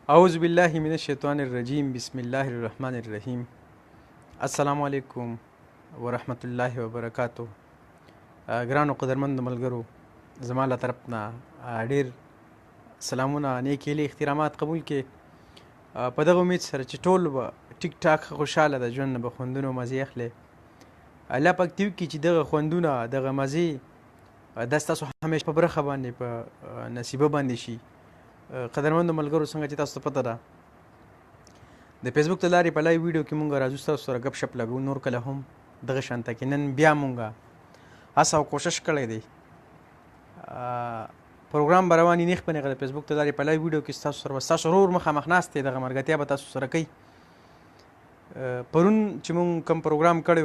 اعوذ بالله من الشیطان الرجیم بسم الله الرحمن الرحیم. السلام علیکم ورحمت الله وبرکاتو. ګرانو قدرمند ملګرو، زما له طرف نه ډیر سلامونه، نیک هیلې، احترامات قبول کې په دغه امید سره چې ټول به ټیک ټاک خوشحاله د ژوند نه به خوندونه مزې اخلي. الله پاک دې وکړي چې دغه خوندونه دغه مزې دا ستاسو همیشه په برخه باندې په نصیبه باندې شي. قدرمندو ملګرو، څنګه چې تاسو ته پته ده د فیسبوک له لارې په لایو ویډیو کې مونږ راځو ستاسو سره ګپ شپ لګو. نور کله هم دغه شانته کې نن بیا مونږ هڅه او کوشش کړی دی پروګرام به روان نیخ په د فیسبوک له لارې په لایو ویډیو کې ستاسو سره ستاسو ورور مخامخ ناست دی. دغه ملګرتیا به تاسو سره کوي. پرون چې مونږ کوم پروګرام کړی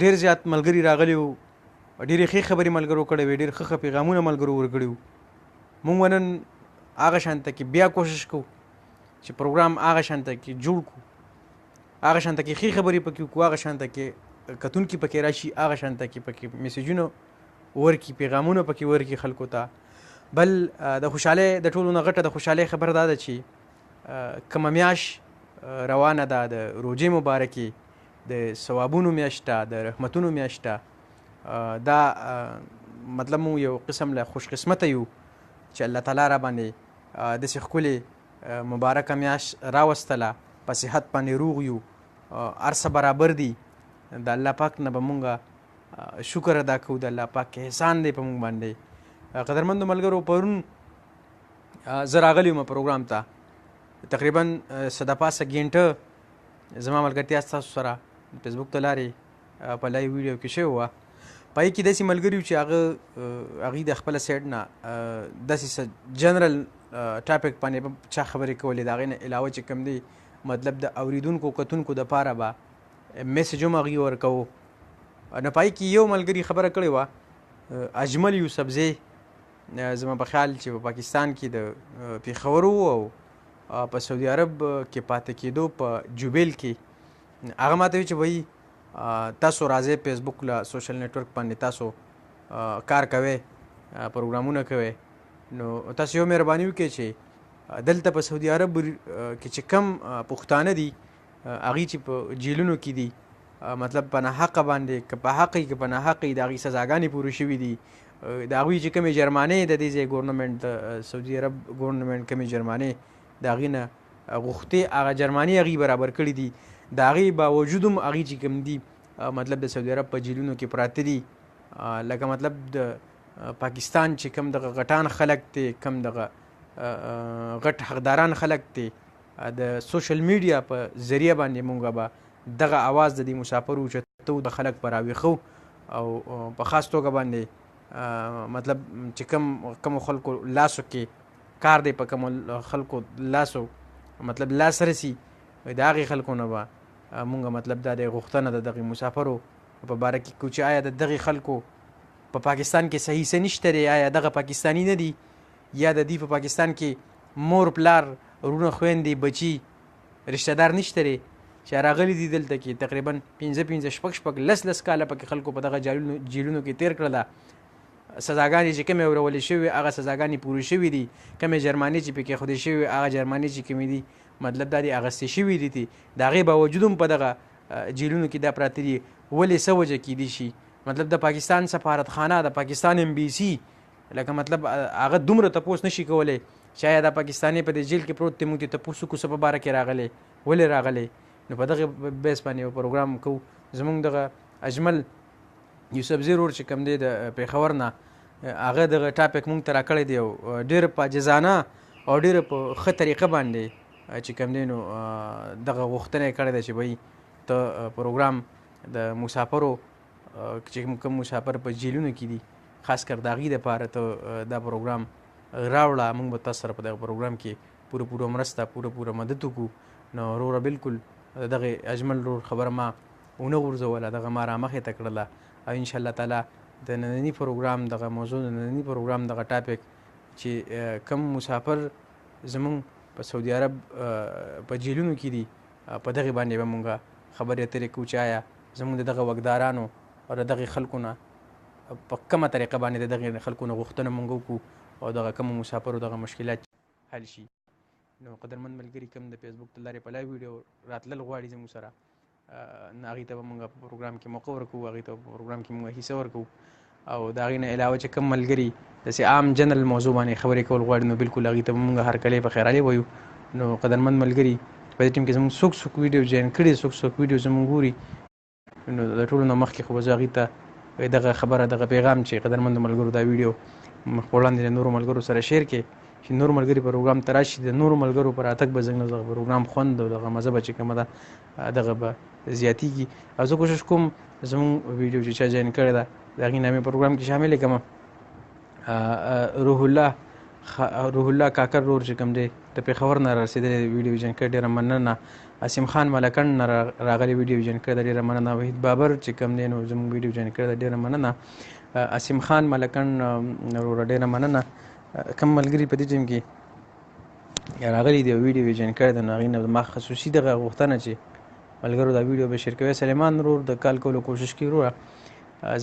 ډېر زیات ملګري راغلي وو، ډېرې ښې خبرې ملګرو کړې وې، ډېر ښه پیغامونه ملګرو ورکړي وو. مونږ نن هغه شانته کې بیا کوشش کوو چې پروګرام هغه شانته کې جوړ کړو، هغه شانته کې ښې خبرې پکې وکړو، هغه شانته کې کتونکي پکې راشي، هغه شانته کې پکې میسیجونه ورکړي، پیغامونه پکې ورکړي خلکو ته. بل د خوشحالۍ د ټولو نه غټه د خوشحالۍ خبر دا ده چې کومه میاشت روانه ده د روژې مبارکې، د ثوابونو میاشت ده، د رحمتونو میاشت ده. دا مطلب مو یو قسم له خوش قسمته یو چې الله تعالی را باندې داسې ښکلې مبارکه میاشت راوستله، په صحت باندې روغ یو، هر څه برابر دي. د الله پاک نه به مونږ شکر ادا کوو، د الله پاک احسان دی په مونږ باندې. قدرمندو ملګرو، پرون زه راغلی وم پروګرام ته، تقریبا څه د پاسه ګینټه زما ملګرتیا ستاسو سره فیسبوک ته لارې په لایو ویډیو کې شوې وه. په هغې کې داسې ملګري وو چې هغوی د خپله سایډ نه داسې څه جنرل ټاپک باندې به چا خبرې کولې، د هغې نه علاوه چې کوم دی مطلب د اورېدونکو کتونکو دپاره به میسج هم هغوی ورکوو. نو په هغې کې یو ملګري خبره کړې وه، اجمل یوسفزی، زما په خیال چې په پاکستان کې د پېښور و او په سعودي عرب کې پاتې کېدو په جوبیل کې. هغه ماته وی چې وایي تاسو راځئ فیسبوک له سوشل نیټورک باندې تاسو کار کوئ، پروګرامونه کوئ، نو تاسو یو مهرباني وکړئ چې دلته په سعودي عرب کې چې کم پښتانه دي هغوی چې په جیلونو کې دي، مطلب په ناحقه باندې که په حق که په ناحقه د هغوی سزاګانې پورې شوي دي، د هغوی چې کومې جرمانې د دې ځای ګورنمنټ د سعودي عرب ګورنمنټ کومې جرمانې د هغوی نه غوښتې، هغه جرمانې هغوی برابر کړي دي. د هغې باوجود هم هغوی چې کوم دي مطلب د سعودي عرب په جیلونو کې پراته دي. لکه مطلب د پاکستان چې کوم دغه غټان خلک دي، کوم دغه غټ حقداران خلک دي، د سوشل میډیا په ذریعه باندې مونږ به دغه اواز د دې مسافرو اوچتو د خلک به راویښو او په خاص توګه باندې مطلب چې کومو خلکو لاسو کې کار دی، په کومو خلکو لاسو مطلب لاس رسي، د هغې خلکو نه به مونږ مطلب دا د غوښتنه د دغې مسافرو په باره کې کوو چې آیا د دغې خلکو په پاکستان کې صحیح څه نشته دی، آیا دغه پاکستاني نه دي، یا د دوی په پاکستان کې مور پلار وروڼه خویندې بچي رشته دار نشته دی چې راغلي دي دلته کې تقریبا 15 شپږ 10 کاله پکې خلکو په دغه جیلونو کې تیر کړله. سزاګانې چې کومې اورولې شوې هغه سزاګانې پورې شوي دي، کومې جرمانې چې پکې ایښودې شوې هغه جرمانې چې کومې دي مطلب دا دي اخیستې شوي دي. د هغې باوجود هم په دغه جیلونو کې دا پراته دي. ولې څه وجه کیدی شي؟ مطلب د پاکستان سفارتخانه، د پاکستان MBC لکه مطلب هغه دومره تپوس نشي کولی چې آیا دا پاکستاني په دې جیل کې پروت دی، موږ ته تپوس وکړو څه په باره کې راغلی، ولې راغلی. نو په دغې بیس باندې یو پروګرام کوو. زموږ دغه اجمل یوسفزي ورور چې کوم دی د پېښور نه، هغه دغه ټاپک موږ ته راکړی دی او ډېر په عاجزانه او ډېر په ښه طریقه باندې چې کوم دی نو دغه غوښتنه یې کړې ده چې وایي ته پروګرام د مسافرو چې کوم مسافر په جیلونو کې دي خاص کر د هغوی دپاره ته دا پروګرام راوړه. موږ به تاسو سره په دغه پروګرام کې پوره مرسته پوره مدد وکړو. نو وروره بلکل دغې اجمل ورور خبره ما ونه غورځوله، دغه ما رامخې ته کړله او انشاءالله تعالی د ننني پروګرام دغه موضوع، د ننني پروګرام دغه ټاپک چې کم مسافر زموږ په سعودي عرب په جیلونو کې دي، په دغې باندې به مونږ خبرې اترې کوو چې آیا زموږ د دغه واکدارانو او د دغې خلکو نه په کومه طریقه باندې د دغې خلکو نه غوښتنه مونږ وکړو او دغه کومو مسافرو دغه مشکلات حل شي. نو قدرمن ملګري کوم د فیسبوک د لارې په لایو ویډیو راتلل غواړي زموږ سره هغوی ته به مونږ په پروګرام کې موقع ورکوو هغوی ته په پروګرام کې مونږ حصه ورکوو او د هغې نه علاوه چې کوم ملګري داسې عام جنرال موضوع باندې خبرې کول غواړي نو بالکل هغوی ته به مونږ هرکلی په خیرالي وایو نو قدرمن ملګري په دې ټیم کې زموږ څوک ویډیو جوین کړي څوک ویډیو زموږ ګوري نو د ټولو نه مخکې خو به زه هغوی ته دغه خبره دغه پیغام چې قدرمندو ملګرو دا ویډیو مخ په وړاندې د نورو ملګرو سره شیر کړي چې نور ملګري پروګرام ته راشي د نورو ملګرو پر راتګ به زموږ دغه پروګرام خوند او دغه مزه به چې کومه ده دغه به زیاتیږي او زه کوشش کوم زموږ ویډیو چې چا جوین کړې ده د هغې نه مې پروګرام کې شامل کړم روح الله کاکر رور چې کوم دی د پېښور نه رارسېدلی ویډیو جوین کړی ډېره مننه اسیم خان ملکڼ نه راغلی ویډیو جوین کړی ده ډېره مننه وحید بابر چې کوم دی نو زموږ ویډیو جوین کړی ده ډېره مننه اسیم خان ملکڼ وروره ډېره مننه کوم ملګري په دې ټیم کې راغلي دي او ویډیو یې جوین کړی ده نو هغې نه زما خصوصي دغه غوښتنه چې ملګرو دا ویډیو به شیر کوئ سلیمان رور د کال کولو کوشش کوي وروره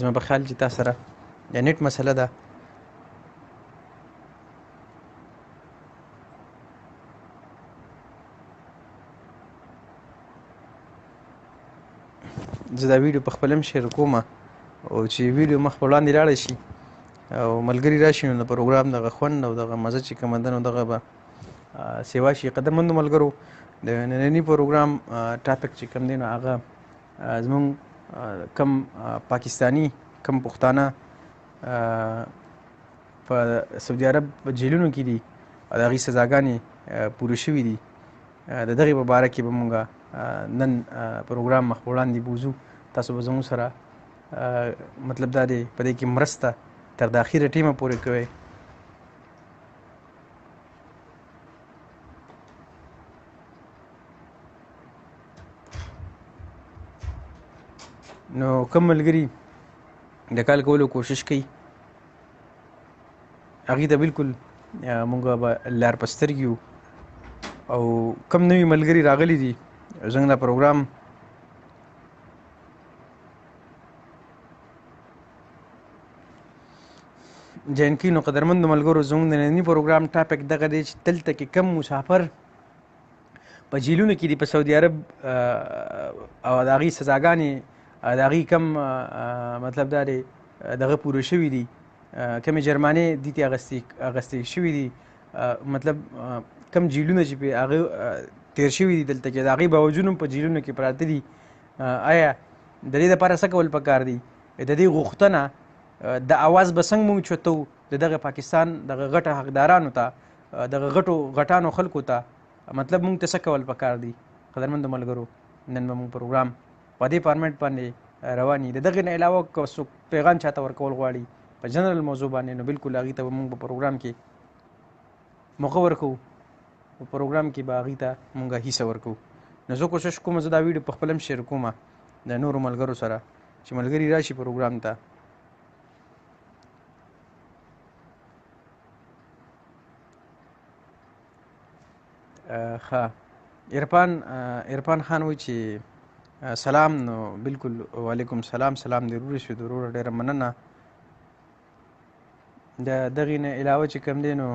زما په خیال چې تا سره د نیټ مسله ده زه دا ویډیو په خپل هم شیر کوم او چې ویډیو مخ په وړاندې لاړه شي او ملګري راشي نو د پروګرام دغه خوند او دغه مزه چې کومه ده نو دغه به سیوا شي قدرمندو ملګرو د ننني پروګرام ټاپک چې کوم دی نو هغه زموږ کم پاکستانی کم پښتانه په سعودي عرب په جیلونو کې دي او د هغې سزاګانې پوره شوي دي د دغې په باره کې به مونږ نن پروګرام مخ په وړاندې بوځو تاسو به زموږ سره مطلب دا دی په دې کې مرسته تر د اخیره ټیمه پورې کوئ نو کوم ملګري د کال کولو کوشش کوي هغې ته بالکل مونږ به لار په سترګې یو او کم نوي ملګري راغلي دي زموږ دا پروګرام جوین کړي نو قدرمندو ملګرو زموږ د ننني پروګرام ټاپک دغه دی چې دلته کې کم مسافر په جیلونو کې دي په سعودي عرب او د هغې سزاګانې د هغې کم مطلب دا دی دغه پوره شوي دي کمې جرمانې دي ته اغستې شوي دي مطلب کم جیلونه چې پې هغه تیر شوي دي دلته کې د هغې باوجود هم په جیلونو کې پراته دي آیا د دې دپاره څه کول پکار دي د دې غوښتنه د اواز به څنګه موږ چوتو د دغه پاکستان دغه غټه حقدارانو ته دغه غټانو خلکو ته مطلب موږ ته څه کول پکار دي قدرمندو ملګرو نن به موږ پروګرام په دې فارمېټ باندې روان یي د دغې نه علاوه که څوک پیغام چاته ورکول غواړي په جنرال موضوع باندې نو بالکل هغې ته به موږ په پروګرام کې موقع ورکوو په پروګرام کې به هغې ته موږ حصه ورکوو نو زه کوشش کوم زه دا ویډیو په خپل هم شیر کوم د نورو ملګرو سره چې ملګري راشي پروګرام ته ښه عرفان خان وایي چې سلام نو بالکل وعلیکم سلام دې وروړي شو د وروره ډېره مننه د دغې نه علاوه چې کوم دی نو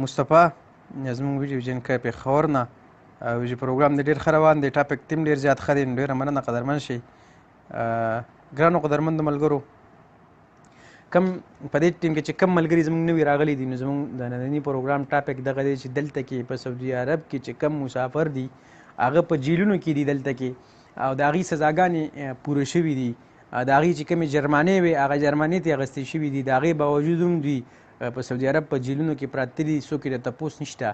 مصطفی زموږ ویډیو جوین کړی پېښور نه ویډیو پروګرام دی ډېر ښه روان دی ټاپک تیم ډېر زیات ښه دی نو ډېره مننه قدرمن شئ ګرانو قدرمندو ملګرو کم په دې ټیم کې چې کم ملګري زموږ نوي راغلي دي نو زموږ د ننني پروګرام ټاپک دغه دی چې دلته کې په سعودي عرب کې چې کم مسافر دي هغه په جیلونو کې دي دلته کې او د هغې سزاګانې پوره شوي دي د هغې چې کومې جرمانې وې هغه جرمانې ته اخیستې شوي دي د هغې باوجود هم دوی په سعودي عرب په جیلونو کې پراته دي څوک یې د تپوس نشته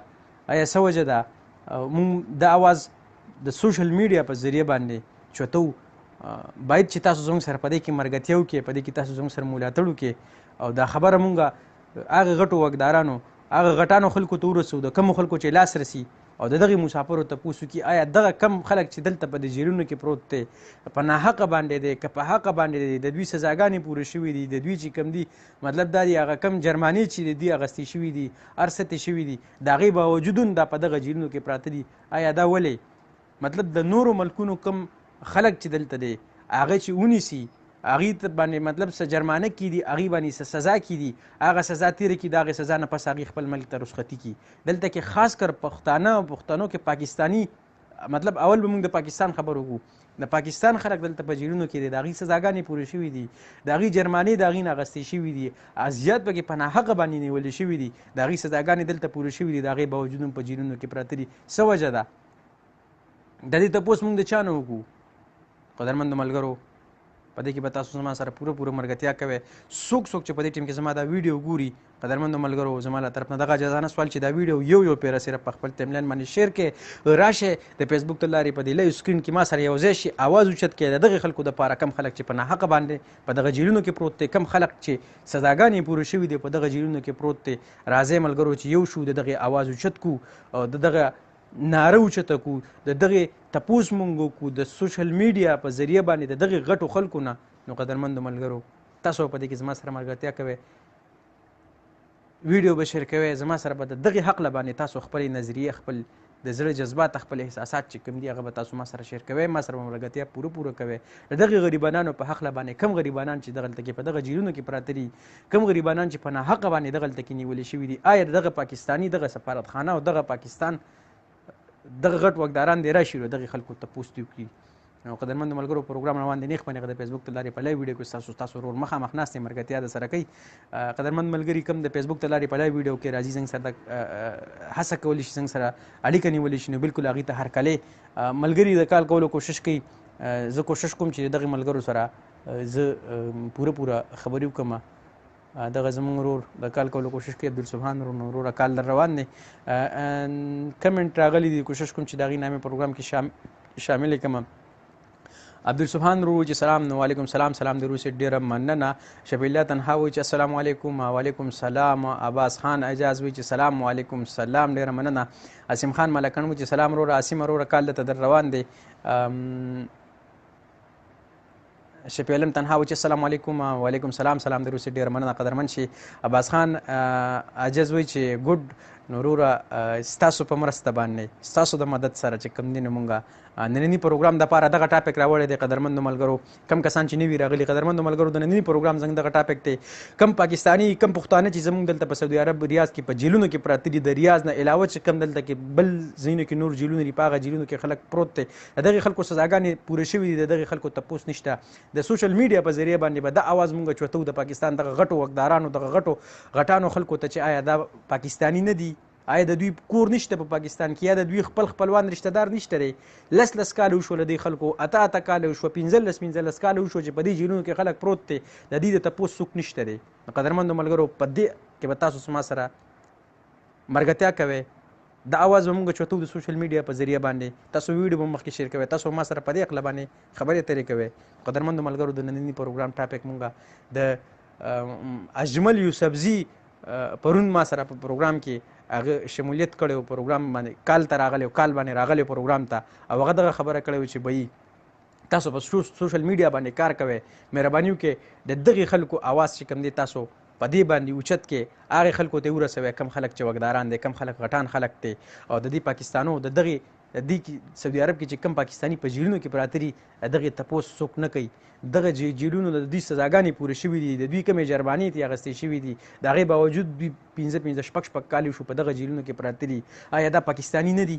آیا څه وجه ده موږ دا اواز د سوشل میډیا په ذریعه باندې چوتو باید چې تاسو زموږ سره په دې کې ملګرتیا وکړئ په دې کې تاسو زموږ سره ملاتړ وکړئ او دا خبره مونږ هغه غټو واکدارانو هغه غټانو خلکو ته ورسو د کمو خلکو چې لاس رسي او د دغې مسافرو تپوس وکړي آیا دغه کم خلک چې دلته په دې جیلونو کې پروت دی په ناحقه باندې دی که په حقه باندې دی د دوی سزاګانې پوره شوي دي د دوی چې کم دي مطلب دا دی هغه کم جرمانې چې د دوی اخیستې شوي دي هر څه ترې شوي دي د هغې باوجود هم دا په دغه جیلونو کې پراته دي آیا دا ولې مطلب د نورو ملکونو کم خلک چې دلته دی هغه چې ونیسي هغې ته باندې مطلب څه جرمانه کیدي هغې باندې څه سزا کیدي هغه سزا تېره کړي د هغې سزا نه پس هغې خپل ملک ته رخصتي کړي دلته کې خاص کر پښتنو کې پاکستاني مطلب اول به موږ د پاکستان خبر وکړو د پاکستان خلک دلته په جیلونو کې دي د هغې سزاګانې پورې شوي دي د هغې جرمانې د هغې نه اخیستې شوي دي اذیت پکې په ناحقه باندې نیولې شوي دي د هغې سزاګانې دلته پورې شوي دي د هغې باوجود هم په جیلونو کې پراته دي څه وجه ده د دې تپوس موږ د چا نه وکړو قدرمندو ملګرو په دې کې به تاسو زما سره پوره ملګرتیا کوئ څوک چې په دې ټیم کې زما دا ویډیو ګوري قدرمندو ملګرو زما له طرف نه دغه اجازانه سوال چې دا ویډیو یو پیره صرف په خپل ټایملاین باندې شیر کړئ راشه د فیسبوک ته لارې په دې لایو سکرین کې ما سره یو ځای شي اواز اوچت کړئ د دغې خلکو دپاره کم خلک چې په ناحقه باندې په دغه جیلونو کې پروت دی کم خلک چې سزاګانې پورې شوي دي په دغه جیلونو کې پروت دی راځئ ملګرو چې یو شو د دغې اواز اوچت کړو او د دغه ناره اوچته کړو د دغې تپوس مونږ وکړو د سوشل میډیا په ذریعه باندې د دغې غټو خلکو نه نو قدرمندو ملګرو تاسو په دې کې زما سره ملګرتیا کوئ ویډیو به شیر کوئ زما سره به د دغې حقله باندې تاسو خپلې نظریې خپل د زړه جذبات خپل احساسات چې کوم دي هغه به تاسو ما سره شیر کوئ ما سره به ملګرتیا پوره کوئ د دغې غریبانانو په حقله باندې کم غریبانان چې دغلته کې په دغه جیلونو کې پراته دي کم غریبانان چې په ناحقه باندې دغلته کې نیولې شوي دي آیا دغه پاکستاني دغه سفارتخانه او دغه پاکستان دغه غټ واکداران دی راشي نو دغې خلکو تپوس دې وکړي نو قدرمندو ملګرو پروګرام روان دی نیغ په نیغه د فیسبوک ته لارې په لایو ویډیو کې تاسو ورور مخامخ ناست ملګرتیا د سره کوي قدرمند ملګري کوم د فیسبوک ته لارې په لایو ویډیو کې راځي زنګ سره هڅه کولی شي زنګ سره اړیکه نیولی شي نو بالکل هغې ته هرکلی ملګري د کال کولو کوشش کوي زه کوشش کوم چې دغې ملګرو سره زه پوره خبرې وکړم دغه زموږ ورور د کال کولو کوشش کوي عبدالسبحان وروره کال در روان دی کمنټ راغلی دی کوشش کوم چې د هغې نامې پروګرام کې شاملې کړم عبدالسبحان ورور چې سلام نو وعلیکم سلام د روسي ډېره مننه شفیع الله تنها وایي چې السلام علیکم وعلیکم سلام عباس خان اعجاز وایي چې سلام وعلیکم سلام ډېره مننه عاصم خان ملکن وایي چې سلام وروره عاصم وروره کال دلته در روان دی شفیع علم تنها وایي چې السلام علیکم وعلیکم سلام د روسي ډېره مننه قدرمن شي عباس خان عاجز وایي چې ګډ نو وروره ستاسو په مرسته باندې ستاسو د مدد سره چې کوم دی نو مونږ نننی پروګرام دپاره دغه ټاپک راوړی دی قدرمندو ملګرو کم کسان چې نوي راغلي قدرمندو ملګرو د نننی پروګرام زموږ دغه ټاپک دی کم پاکستاني کم پښتانه چې زموږ دلته په سعودي عرب ریاض کې په جیلونو کې پراته دي د ریاض نه علاوه چې کم دلته کې بل ځایونو کې نور جیلونه دي په هغه جیلونو کې خلک پروت دی د دغې خلکو سزاګانې پوره شوي دي د دغې خلکو تپوس نشته د سوشل میډیا په ذریعه باندې به دا اواز مونږ چوتو د پاکستان دغه غټو واکدارانو دغه غټانو خلکو ته چې آیا دا پاکستاني نه دي آیا د دوی کور نشته په پاکستان کې یا د دوی خپلوان رشته دار نشته دی لس کاله وشو له دې خلکو اته کاله وشوه 15 کاله وشو چې په دې جیلونو کې خلک پروت دی د دې د تپوس څوک نشته دی قدرمندو ملګرو په دې کې به تاسو ما سره ملګرتیا کوئ د اواز به مونږ چوتو د سوشل میډیا په ذریعه باندې تاسو ویډیو به مخکې شیر کوئ تاسو ما سره په دې عقله باندې خبرې اترې کوئ قدرمندو ملګرو د ننني پروګرام ټاپک مونږ د اجمل یوسفزي پرون ما سره په پروګرام کې هغه شمولیت کړی و پروګرام باندې کال ته راغلی کال باندې راغلی پروګرام ته او هغه دغه خبره کړې وه چې بهی تاسو په سوشل میډیا باندې کار کوئ مهرباني وکړئ د دغې خلکو اواز چې کوم دی تاسو په دې باندې اوچت کې هغې خلکو ته ورسوئ کم خلک چې وګداران دی کم خلک غټان خلک دی او د دې پاکستانو د دغې سعودي عرب کې چې کم پاکستاني په جیلونو کې پراته دي دغې تپوس څوک نه کوي دغه جیلونو د دوی سزاګانې پورې شوي دي د دوی کمې جرمانې ترې اخیستې شوي دي د هغې باوجود دوی 15 شپږ کالې شو په دغه جیلونو کې پراته دي آیا دا پاکستاني نه دي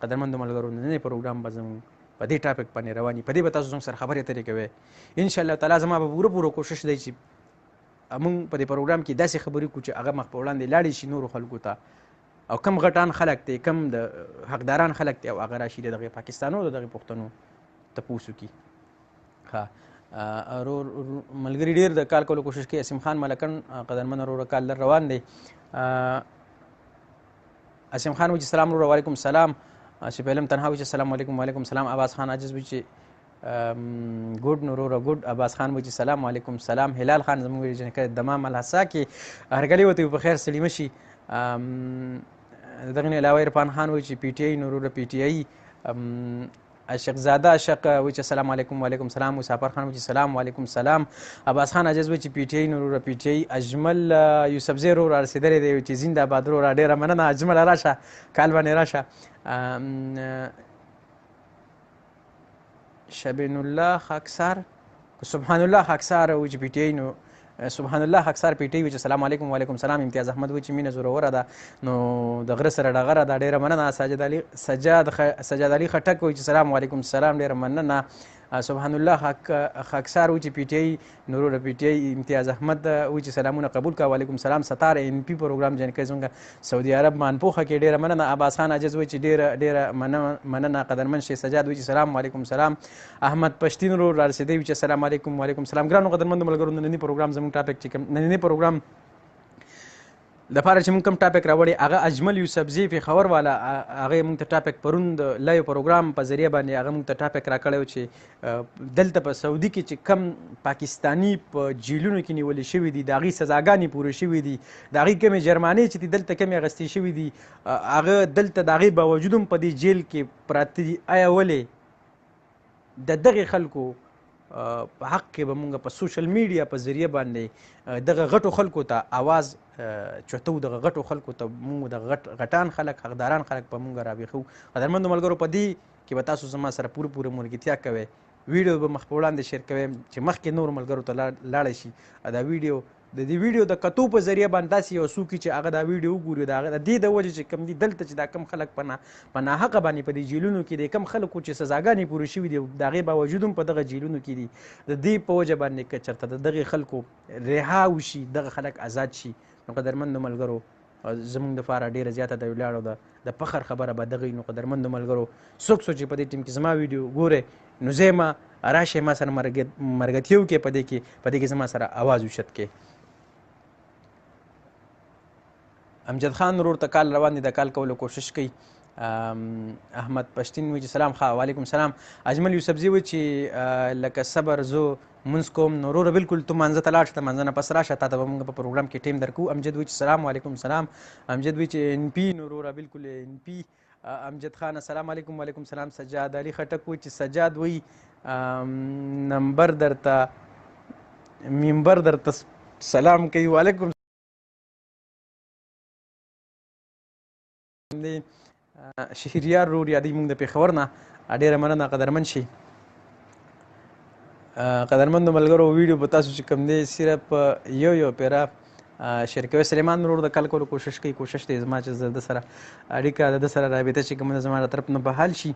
قدرمندو ملګرو نننی پروګرام به زموږ په دې ټاپک باندې روان وي په دې به تاسو زموږ سره خبرې اترې کوئ انشاءالله تعالی زما به پوره کوشش دی چې موږ په دې پروګرام کې داسې خبرې کړو چې هغه مخ په وړاندې لاړې شي نورو خلکو ته او کم غټان خلک دی کم د حقداران خلک دی او هغه راشي د دغې پاکستانو د دغې پښتنو تپوس وکړي ښه ملګري ډېر د کال کولو کوشش کوي عاصم خان ملکن قدرمن وروره کال در روان دی عاصم خان وایي چې سلام وروره وعلیکم سلام شفیع علم تنها وایي چې السلام علیکم وعلیکم سلام عباس خان عاجز وایي چې ګډ وروره ګډ عباس خان وایي چې سلام علیکم سلام هلال خان زموږ ویډیو کړی دمام الحسا کې هرګلې ورته په خیر سلیم شي دغه نه علاوه عرفان خان وایي چې پی ټی آی نوروره پی ټی آی اشق زاده اشق وایي چې السلام علیکم وعلیکم سلام مسافر خان وایي چې سلام وعلیکم سلام عباس خان عاجز وایي چې پی ټی آی نوروره پی ټی آی اجمل یوسفزی وروره رسېدلی دی چې زنده باد وروره ډېره مننه اجمل راشه کال باندې راشه شبین الله خاکسار سبحان الله خاکسار و چې پی ټی آی نو سبحان الله خاکسار پی ټی آی وي چې السلام علیکم وعلیکم السلام. امتیاز احمد وایي چې مینه زوروره ده نو د غره سره ډغره ده. ډېره مننه. سجاد علي خټک وایي چې السلام علیکم السلام. ډېره مننه. سبحان الله خاکسار وایي چې پی ټی آی نورو پی ټی آی امتیاز احمد وایي چې سلامونه قبول کا. وعلیکم السلام. ستار ان پی پروګرام جن کې څنګه سعودي عرب مانپوخه کې. ډېره مننه. عباس خان عجز وایي چې ډېره مننه. قدرمن شي سجاد وایي چې السلام علیکم السلام. احمد پښتین ورو را رسېدی وایي چې السلام علیکم وعلیکم السلام. ګرانو قدرمنو ملګرو نننی پروګرام زموږ ټاپک چې کوم نننی پروګرام لپاره چې موږ کوم ټاپک راوړی هغه اجمل یوسفزي پېښور والا هغه موږ ته ټاپک پرون د لایو پروګرام په ذریعه باندې هغه موږ ته ټاپک راکړی و چې دلته په سعودي کې چې کم پاکستاني په جیلونو کې نیولې شوي دي د هغې سزاګانې پورې شوي دي د هغې کمې جرمانې چې دي دلته کمې اخیستې شوي دي هغه دلته د هغې باوجود هم په دې جیل کې پراته دي. آیا ولې د دغې خلکو په حق کې به مونږ په سوشل میډیا په ذریعه باندې دغه غټو خلکو ته آواز چوتو. دغه غټو خلکو ته مونږ د غټان خلک حقداران خلک په مونږ راویښو. قدرمنو ملګرو په دې کې به تاسو زما سره پوره ملګرتیا کوئ. ویډیو به مخ په وړاندې شیر کوئ چې مخکې نور ملګرو ته لاړی شي. دا ویډیو د دې ویډیو د کتو په ذریعه باندې داسې یو څوک چې هغه دا ویډیو وګوري د هغه د دې د وجې چې کوم دي دلته چې دا کم خلک په ناحقه باندې په دې جیلونو کې د کم خلکو چې سزاګانې پورې شوي دي د هغې باوجود هم په دغه جیلونو کې دي د دې په وجه باندې که چېرته د دغې خلکو رها وشي دغه خلک آزاد شي نو قدرمندو ملګرو زموږ دپاره ډېره زیاته د ویاړ او د فخر خبره به دغه نو قدرمندو ملګرو څوک چې په دې ټیم کې زما ویډیو ګورئ نو ځئ ما راشئ ما سره مرګتیا وکړئ په دې کې زما سره آواز اوچت کړئ. امجد خان ورور ته کال روان دي د کال کولو کوشش کوي. احمد پښتین وایي چې سلام وعلیکم السلام. اجمل یوسفزي وایي چې لکه صبر زه مونځ کوم نو وروره بلکل ته مانځه ته لاړ شه مانځه نه پس راشه تا ته به موږ په پروګرام کې ټیم درکو. امجد وایي چې سلام علیکم السلام. امجد وایي چې ان پي نو وروره بلکل ان پي. امجد خان السلام علیکم وعلیکم السلام. سجاد علي خټک وایي چې سجاد وایي منبر درته سلام کوي. وعلیکم شهریار رور یادی موږ د پېښور نه ډېره مننه قدرمن شي. قدرمندو ملګرو ویډیو به تاسو چې کوم دی صرف یو پیرا شیر کوي. سلیمان ورور د کال کولو کوشش دی زما چې زه د سره اړیکه د سره رابطه چې کومه زما د طرف نه بحال شي.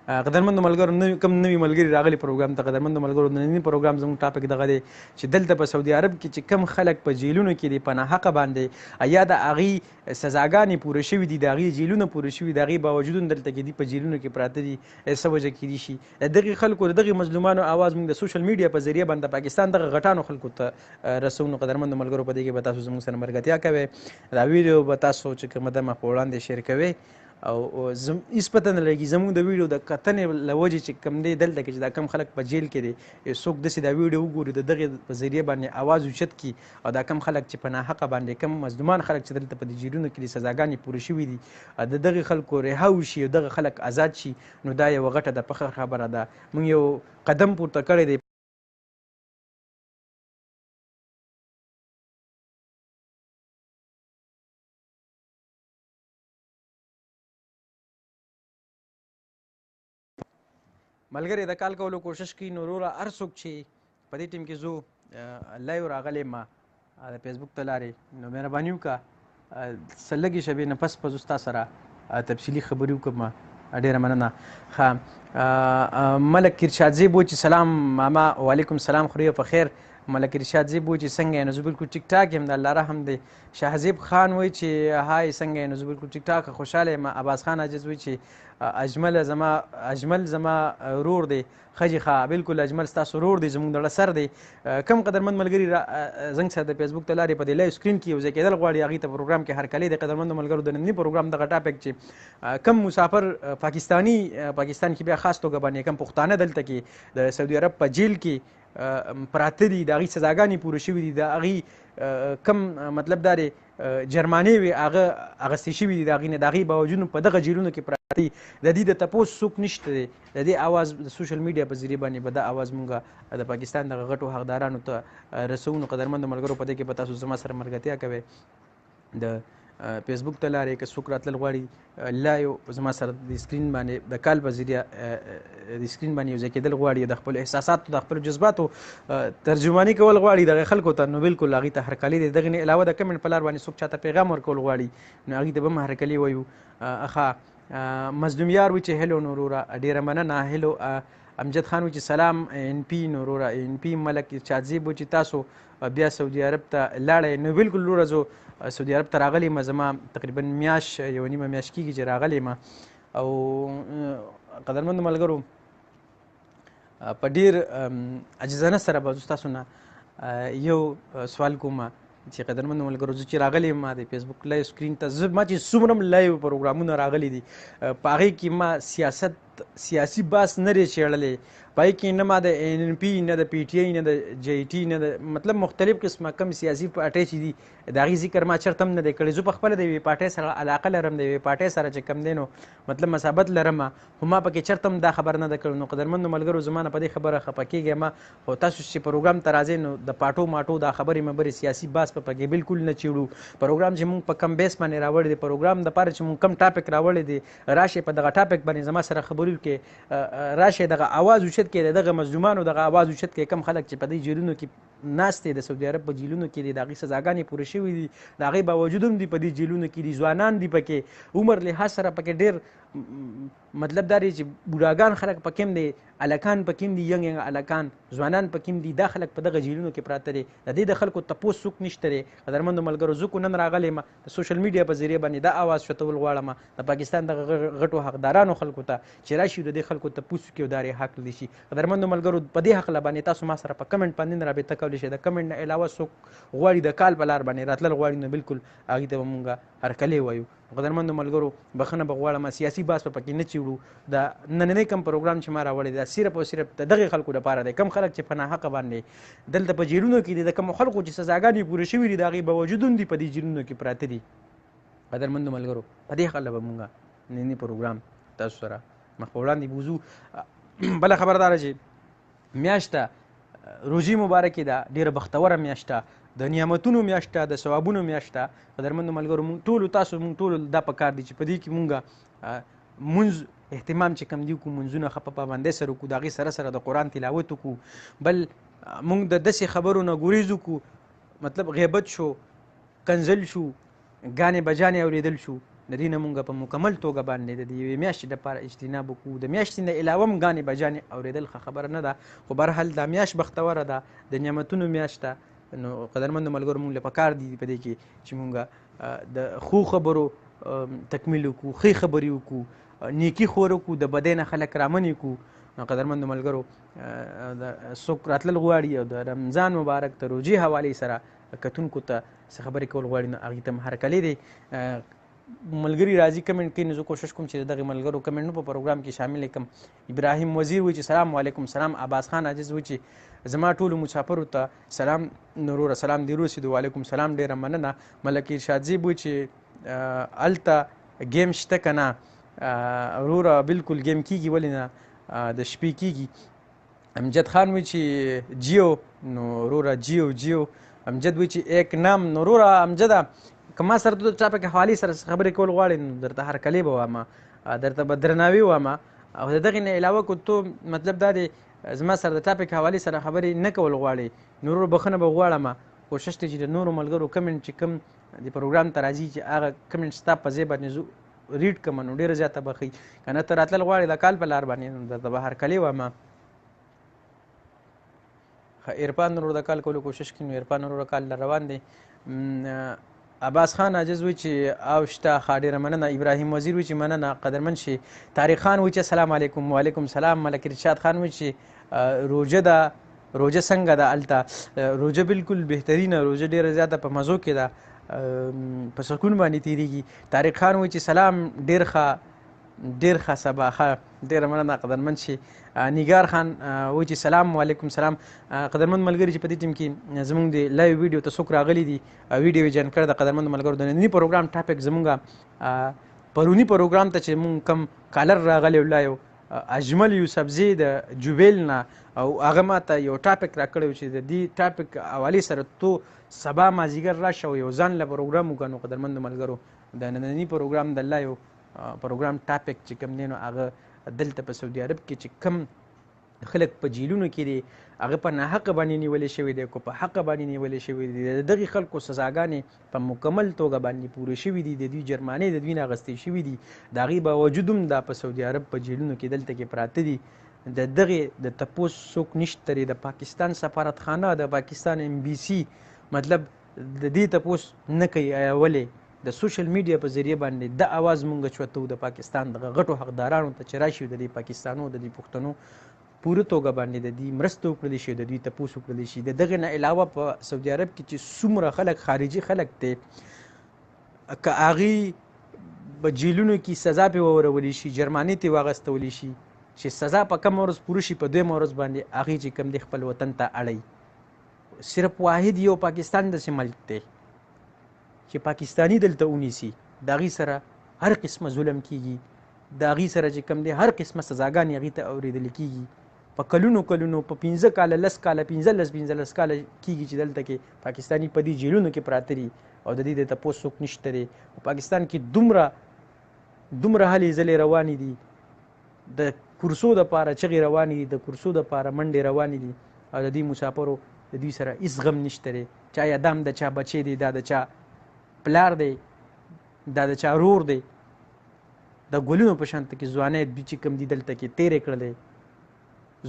قدرمندو ملګرو کوم نوي ملګري راغلي پروګرام ته. قدرمندو ملګرو نننی پروګرام زموږ ټاپک دغه دی چې دلته په سعودي عرب کې چې کم خلک په جیلونو کې دي په ناحقه باندې یا د هغې سزاګانې پوره شوي دي د هغې جیلونه پوره شوي د هغې باوجود هم دلته کې دي په جیلونو کې پراته دي. څه وجه کیدای شي د دغې خلکو د دغې مظلومانو آواز موږ د سوشل میډیا په ذریعه باندې د پاکستان دغه غټانو خلکو ته رسو. نو قدرمندو ملګرو په دې کې به تاسو زموږ سره ملګرتیا کوئ. دا ویډیو به تاسو چې کومه ده مخ په وړاندې شیر کوئ او هېڅ پته نه لګي زموږ د ویډیو د کتنې له وجې چې کوم دی دلته کې چې دا کم خلک په جیل کې دي څوک داسې دا ویډیو وګوري د دغې په ذریعه باندې آواز اوچت کړي او دا کم خلک چې په ناحقه باندې کم مظلومان خلک چې دلته په دې جیلونو کې دي سزاګانې پورې شوي دي د دغې خلکو رها وشي او دغه خلک آزاد شي نو دا یوه غټه د فخر خبره ده. موږ یو قدم پورته کړی دی. ملګري د کال کولو کوشش کوي نو وروره هر څوک چې په دې ټیم کې زه لایو راغلی ما د فیسبوک ته لارې نو مهرباني وکړه څه لږې شېبې نه پس به زه ستا سره تفصیلي خبرې وکړم. ډېره مننه. ملک ارشاد زیب وایي چې سلام ماما. وعلیکم السلام. خوري په خیر. ملک ارشاد زیب وایي چې څنګه یې نو زه بلکل ټیک ټاک یم د الله رحم دی. شاهزیب خان وایي چې هاي څنګه یې نو زه بلکل ټیک ټاک خوشحاله یم. عباس خان عاجز وایي چې اجمل زما رور دی. ښه ښه بلکل اجمل ستاسو رور دی زموږ د زړه سر دی. کم قدرمند ملګري زنګ سره د فیسبوک ته لارې په دې لایو سکرین کې یو ځای کېدل غواړي هغې ته پروګرام کې هرکلی دی. قدرمندو ملګرو د ننني پروګرام دغه ټاپک چې کم مسافر پاکستان کې بیا خاص توګه باندې کم پښتانه دلته کې د سعودي عرب په جیل کې پراته دي د هغې سزاګانې پوره شوي دي د هغې کم مطلب دا دی جرمانې وي هغه اخیستې شوي دي د هغې نه د هغې باوجود په دغه جیلونو کې پراته دي. د دې د تپوس څوک نشته دی. د دې آواز د سوشل میډیا په ذریعه باندې به دا آواز مونږ د پاکستان دغه غټو حقدارانو ته رسوو. نو قدرمندو ملګرو په دې کې به تاسو زما سره ملګرتیا کوئ. د فیسبوک ته لاړې که څوک راتلل غواړي لایو زما سره د سکرین باندې د کال په ذریعه د سکرین باندې یو ځای کېدل غواړي د خپلو احساساتو د خپلو جذباتو ترجماني کول غواړي دغه خلکو ته نو بالکل هغوی ته هرکلی دی دغې نه علاوه د کمنټ په لار باندې څوک چاته پیغام ورکول غواړي نو هغوی ته به هم هرکلی وایو ښه مظلوم یار وایي چې هلو نو وروره ډېره مننه هلو امجد خان وایي چې سلام ان پی نو وروره ان پی ملک چادزیب وایي چې تاسو بیا سعودي عرب ته لاړئ نو بالکل وروره زه سعودي عرب ته راغلی یم زما تقریبا میاشت یوه نیمه میاشت کېږي چې راغلی یم او قدرمندو ملګرو په ډېر عاجزانه سره به زه ستاسو نه یو سوال کوم چې قدرمندو ملګرو زه چې راغلی یم د فیسبوک لایو سکرین ته زه ما چې څومره لایو پروګرامونه راغلي دي په هغې کې ما سیاسي بحث نه دی څېړلی په هغې کې نه ما د این این پي نه د پی ټي آی نه د جی ټي نه د مطلب مختلف قسمه کم سیاسي پارټۍ چې دي د هغې ذکر ما چېرته هم نه دی کړی زه په خپله د یوې پارټۍ سره علاقه لرم د یوې پارټۍ سره چې کم دی نو مطلب مسابت لرم خو ما پکې چېرته هم دا خبر نه ده کړی نو قدرمندو ملګرو زما نه په دې خبره خفه کېږئ ما خو تاسو چې پروګرام ته راځئ نو د پاټو ماټو دا خبرې مبرې سیاسي بحث په پکې بالکل نه چیړو پروګرام چې مونږ په کم بیس باندې راوړی دی پروګرام دپاره چې مونږ کم ټاپک راوړی دی راشئ په دغه ټاپک باندې زما سره خبرې وکړئ راشئ دغه آواز اوچت کړئ دغه مظلومانو دغه آواز اوچت کړئ کم خلک چې په دې جیلونو کې ناست دی د سعودي عرب په جیلونو کې دي د هغې سزاګانې پورې شوي دي د هغې باوجود هم دي په دې جیلونو کې دي ځوانان دي پکې عمر لحاظ سره پکې ډېر مطلب دا دی چې بوډاګان خلک پکې هم دی الکان پکې هم دي ینګ الکان ځوانان پکې هم دي دا خلک په دغه جیلونو کې پراته دي د دې د خلکو تپوس څوک نشته دی قدرمندو ملګرو زه کو نن راغلی یم د سوشل میډیا په ذریعه باندې دا آواز شتول غواړم د پاکستان دغه غټو حقدارانو خلکو ته چې راشي د دې خلکو تپوس وکړي او دا رې حق دي شي قدرمندو ملګرو په دې هکله باندې تاسو ما سره په کمنټ باندې رابطه کولی شئ د کمنټ نه علاوه څوک غواړي د کال په لار باندې راتلل غواړي نو بالکل هغې ته به مونږ هرکلی وایو قدرمندو ملګرو بخښنه به غواړم سیاسي بحث به پکې نه چیړو د نننی کم پروګرام چې ما راوړی دی دا صرف او صرف د دغې خلکو لپاره دی کم خلک چې په ناحقه باندې دلته په جیلونو کې دي د کومو خلکو چې سزاګانې پورې شوي دي د هغې باوجود هم دي په دې جیلونو کې پراته دي قدرمندو ملګرو په دې هکله به مونږ نننی پروګرام تاسو سره مخ په وړاندې بوځو بله خبره دا ده چې میاشته روژې مبارکې ده ډېره بختوره میاشته د نعمتونو میاشته د ثوابونو میاشته قدرمندو ملګرو مونږ ټولو تاسو مونږ ټولو دا پکار دي چې په دې کې مونږ مونځ اهتمام چې کم دی وکړو مونځونه ښه په پابندۍ سره وکړو د هغې سره سره د قرآن تلاوت وکړو بل مونږ د داسې خبرو نه ګریز وکړو مطلب غیبت شو کنزل شو ګانې بجانې اورېدل شو د دې نه مونږ په مکمل توګه باندې د یوې میاشتې دپاره اجتناب وکړو د میاشتې نه علاوه هم ګانې بجانې اورېدل ښه خبره نه ده خو برحال دا میاشت بختوره ده د نعمتونو میاشت ده نو قدرمندو ملګرو مونږ له پکار دي په دې کې چې مونږ د ښو خبرو تکمیل وکړو ښې خبرې وکړو نیکي خور وکړو د بدۍ نه خلک رامنې کړو نو قدرمندو ملګرو څوک راتلل غواړي او د رمضان مبارک د روژې حوالې سره کتونکو ته څه خبرې کول غواړي نو هغې ته هم هرکلی دی ملګري راځي کمنټ کوي نو زه کوشش کوم چې د دغې ملګرو کمنټ په پروګرام کې شامل کړم ابراهیم وزیر وایي چې سلام علیکم سلام عباس خان عاجز وایي چې زما ټولو مسافرو ته سلام نوروره سلام دې ورسېدو وعلیکم سلام ډېره مننه ملک ارشاد زیب وایي چې هلته ګیم شته که نه وروره بالکل ګیم کېږي ولې نه د شپې کېږي امجد خان وایي چې جیو نو وروره جیو امجد وایي چې ایک نام نو وروره امجده که ما سره د چا پکې حوالې سره خبرې کول غواړې نو درته هرکلی به وایم درته به درناوي وایم او د دغې نه علاوه که تو مطلب دا دی زما سره د ټاپک حوالې سره خبرې نه کول غواړې نو ورور بخښنه به غواړم کوشش دی چې د نورو ملګرو کمنټ چې کوم د پروګرام ته راځي چې هغه کمنټ ستا په ځای باندې زه ریډ کړم نو ډېره زیاته به ښي که نه ته راتلل غواړې د کال په لار باندې نو درته به هرکلی وایم عرفان ورور د کال کولو کوشش کوي نو عرفان ورور کال روان دی عباس خان عاجز وایي چې او شته ښه ډېره مننه ابراهیم وزیر وایي چې مننه قدرمن شي طارق خان وایي چې السلام علیکم وعلیکم سلام ملک ارشاد خان وایي چې روژه ده روژه څنګه ده هلته روژه بالکل بهترینه روژه ډېره زیاته په مزو کې ده په سکون باندې تېرېږي طارق خان وایي چې سلام ډېر ښه سبا ښه ډېره مننه قدرمن شي نگار خان وایي چې سلام وعلیکم سلام قدرمند ملګري چې په دې ټیم کې زموږ د لایو ویډیو ته څوک راغلي دي ویډیو یې جوین کړی د قدرمند ملګرو د ننني پروګرام ټاپک زموږ پرونی پروګرام ته چې مونږ کم کالر راغلی لایو اجمل یوسفزي د جوبیل نه او هغه ماته یو ټاپک راکړی چې د دې ټاپک حوالې سره تو سبا مازدیګر راشه او یو ځان له پروګرام وکړه. نو قدرمندو ملګرو د ننني پروګرام د الله یو پروګرام ټاپک چې کوم دی نو هغه دلته په سعودي عرب کې چې کوم خلک په جیلونو کې دي هغه په ناحقه باندې نیولې شوي دي کو په حق باندې نیولې شوي دي. د دغې خلکو سزاګانې په مکمل توګه باندې پوره شوي دي. د دوی جرمانې د دوی نه اخیستې شوي دي. د هغې باوجود هم دا په سعودي عرب په جیلونو کې دلته کې پراته دي. د دغې د تپوس څوک نشته دی. د پاکستان سفارتخانه د پاکستان MBC مطلب د دې تپوس نه کوي. ولې د سوشل میډیا په ذریعه باندې د اواز مونږ چوتو د پاکستان دغه غټو حقدارانو ته چې راشي د دې پاکستانو د دې پښتنو پوره توګه باندې د دې مرسته وکړلی شي د دوی تپوس وکړلی شي. د دغې نه علاوه په سعودي عرب کې چې څومره خلک خارجي خلک دی که هغې په جیلونو کې سزا پرې وورولی شي جرمانې ترې واخیستولی شي چې سزا په کم ورځ پوره شي په دویمه ورځ باندې هغې چې کوم دی خپل وطن ته اړوي. صرف واحد یو پاکستان داسې ملک دی چې پاکستاني دلته ونیسي د هغې سره هر قسمه ظلم کیږي. د هغې سره چې کوم دی هر قسمه سزاګانې هغې ته اورېدل کیږي. په کلونو په 15 کاله 10 کاله 15 کاله کیږي چې دلته کې پاکستاني په دې جیلونو کې پراته دي او د دې د تپوس څوک نشته دی. پاکستان کې دومره هلې ځلې روانې دي د کورسو دپاره چغې روانې دي د کورسو دپاره منډې روانې دي او د دې مسافرو د دوی سره هېڅ غم نشته دی. چا یا دام د چا بچی دی دا د چا پلار دی دا د چا رور دی. د ګلونو په شانته کې ځوانۍ دوی چې کوم دي دلته کې تېرې کړلی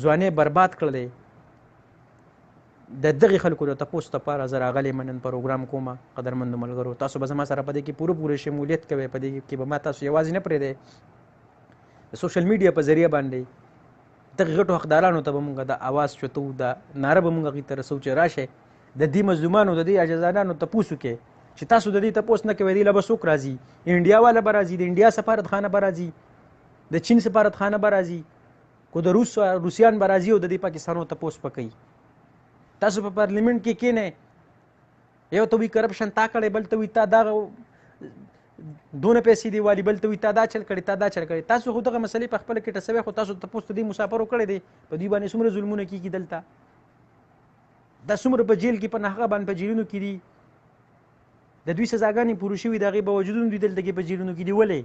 ځوانۍ برباد کړلی. د دغې خلکو د تپوس دپاره زه راغلی منن پروګرام کومه. قدرمندو ملګرو تاسو به زما سره په دې کې پوره شمولیت کوئ. په دې کې به ما تاسو یوازې نه پرېږدئ. د سوشل میډیا په ذریعه باندې دغې غټو حقدارانو ته به مونږ د اواز چوتو د ناره به مونږ هغې ته رسو چې راشئ د دې مظلومانو د دې عاجزانانو تپوس وکړئ چې تاسو د دې تپوس نه کوئ دې له به څوک راځي. انډیا والا به راځي د انډیا سفارتخانه به راځي د چین سفارتخانه به راځي کو د روسیان به راځي او د دې پاکستانو تپوس به کوي. تاسو په پارلیمنټ کې کښېنئ یو ته وي کرپشن تا کړی بل ته وي تا دغه دونه پیسې دی والي بل ته وي تا دا چل کړی تا دا چل کړی. تاسو خو دغه مسلې په خپله کې ټسوئ خو تاسو تپوس د دې مسافرو کړی دی په دوی باندې څومره ظلمونه کېږي دلته دا څومره په جیل کې په ناحقه باندې په جیلونو کې دي د دوی سزاګانې پوره شوي د هغې باوجود هم دوی دلته کې په جیلونو کې دي. ولې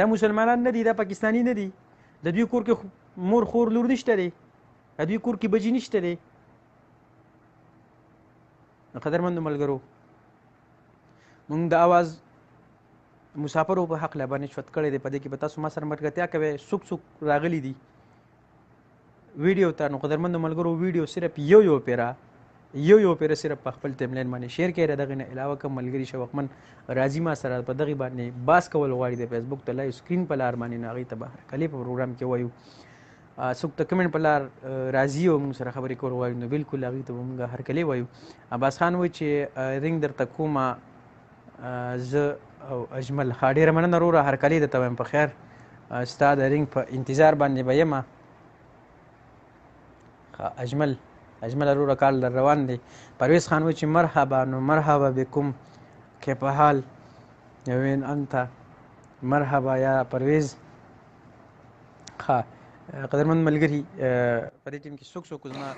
دا مسلمانان نه دي دا پاکستاني نه دي. د دوی کور کې مور خور لور نشته دی د دوی کور کې بجې نشته دی. قدرمندو ملګرو موږ د اواز مسافرو په حق باندې چوت کړی دی. په دې کې به تاسو ما سره ملګرتیا کوئ څوک راغلي دي ویډیو ته. نو قدرمندو ملګرو ویډیو صرف یو پیره صرف په خپل ټایملاین باندې شیر کړئ. دغې نه علاوه کوم ملګري شوقمن راځي ما سره په دغې باندې باس کول غواړي د فیسبوک ته لایو سکرین په لار باندې نو هغې ته به هرکلی په پروګرام کې وایو. څوک ته کمنټ په لار راځي او موږ سره خبرې کول غواړي نو بالکل هغې ته به موږ هرکلی وایو. عباس خان وایي چې رنګ درته کومه زه او اجمل. ښه ډېره مننه وروره هرکلی درته وایم په خیر ستا د رنګ په انتظار باندې به یمه. اجمل وروره کال در روان دی. پرویز خان وایي چې مرحبا. نو مرحبا بكم کیف حال وین انت مرحبا یا پرویز. ښه قدرمند ملګري په دې ټیم کې څوک زما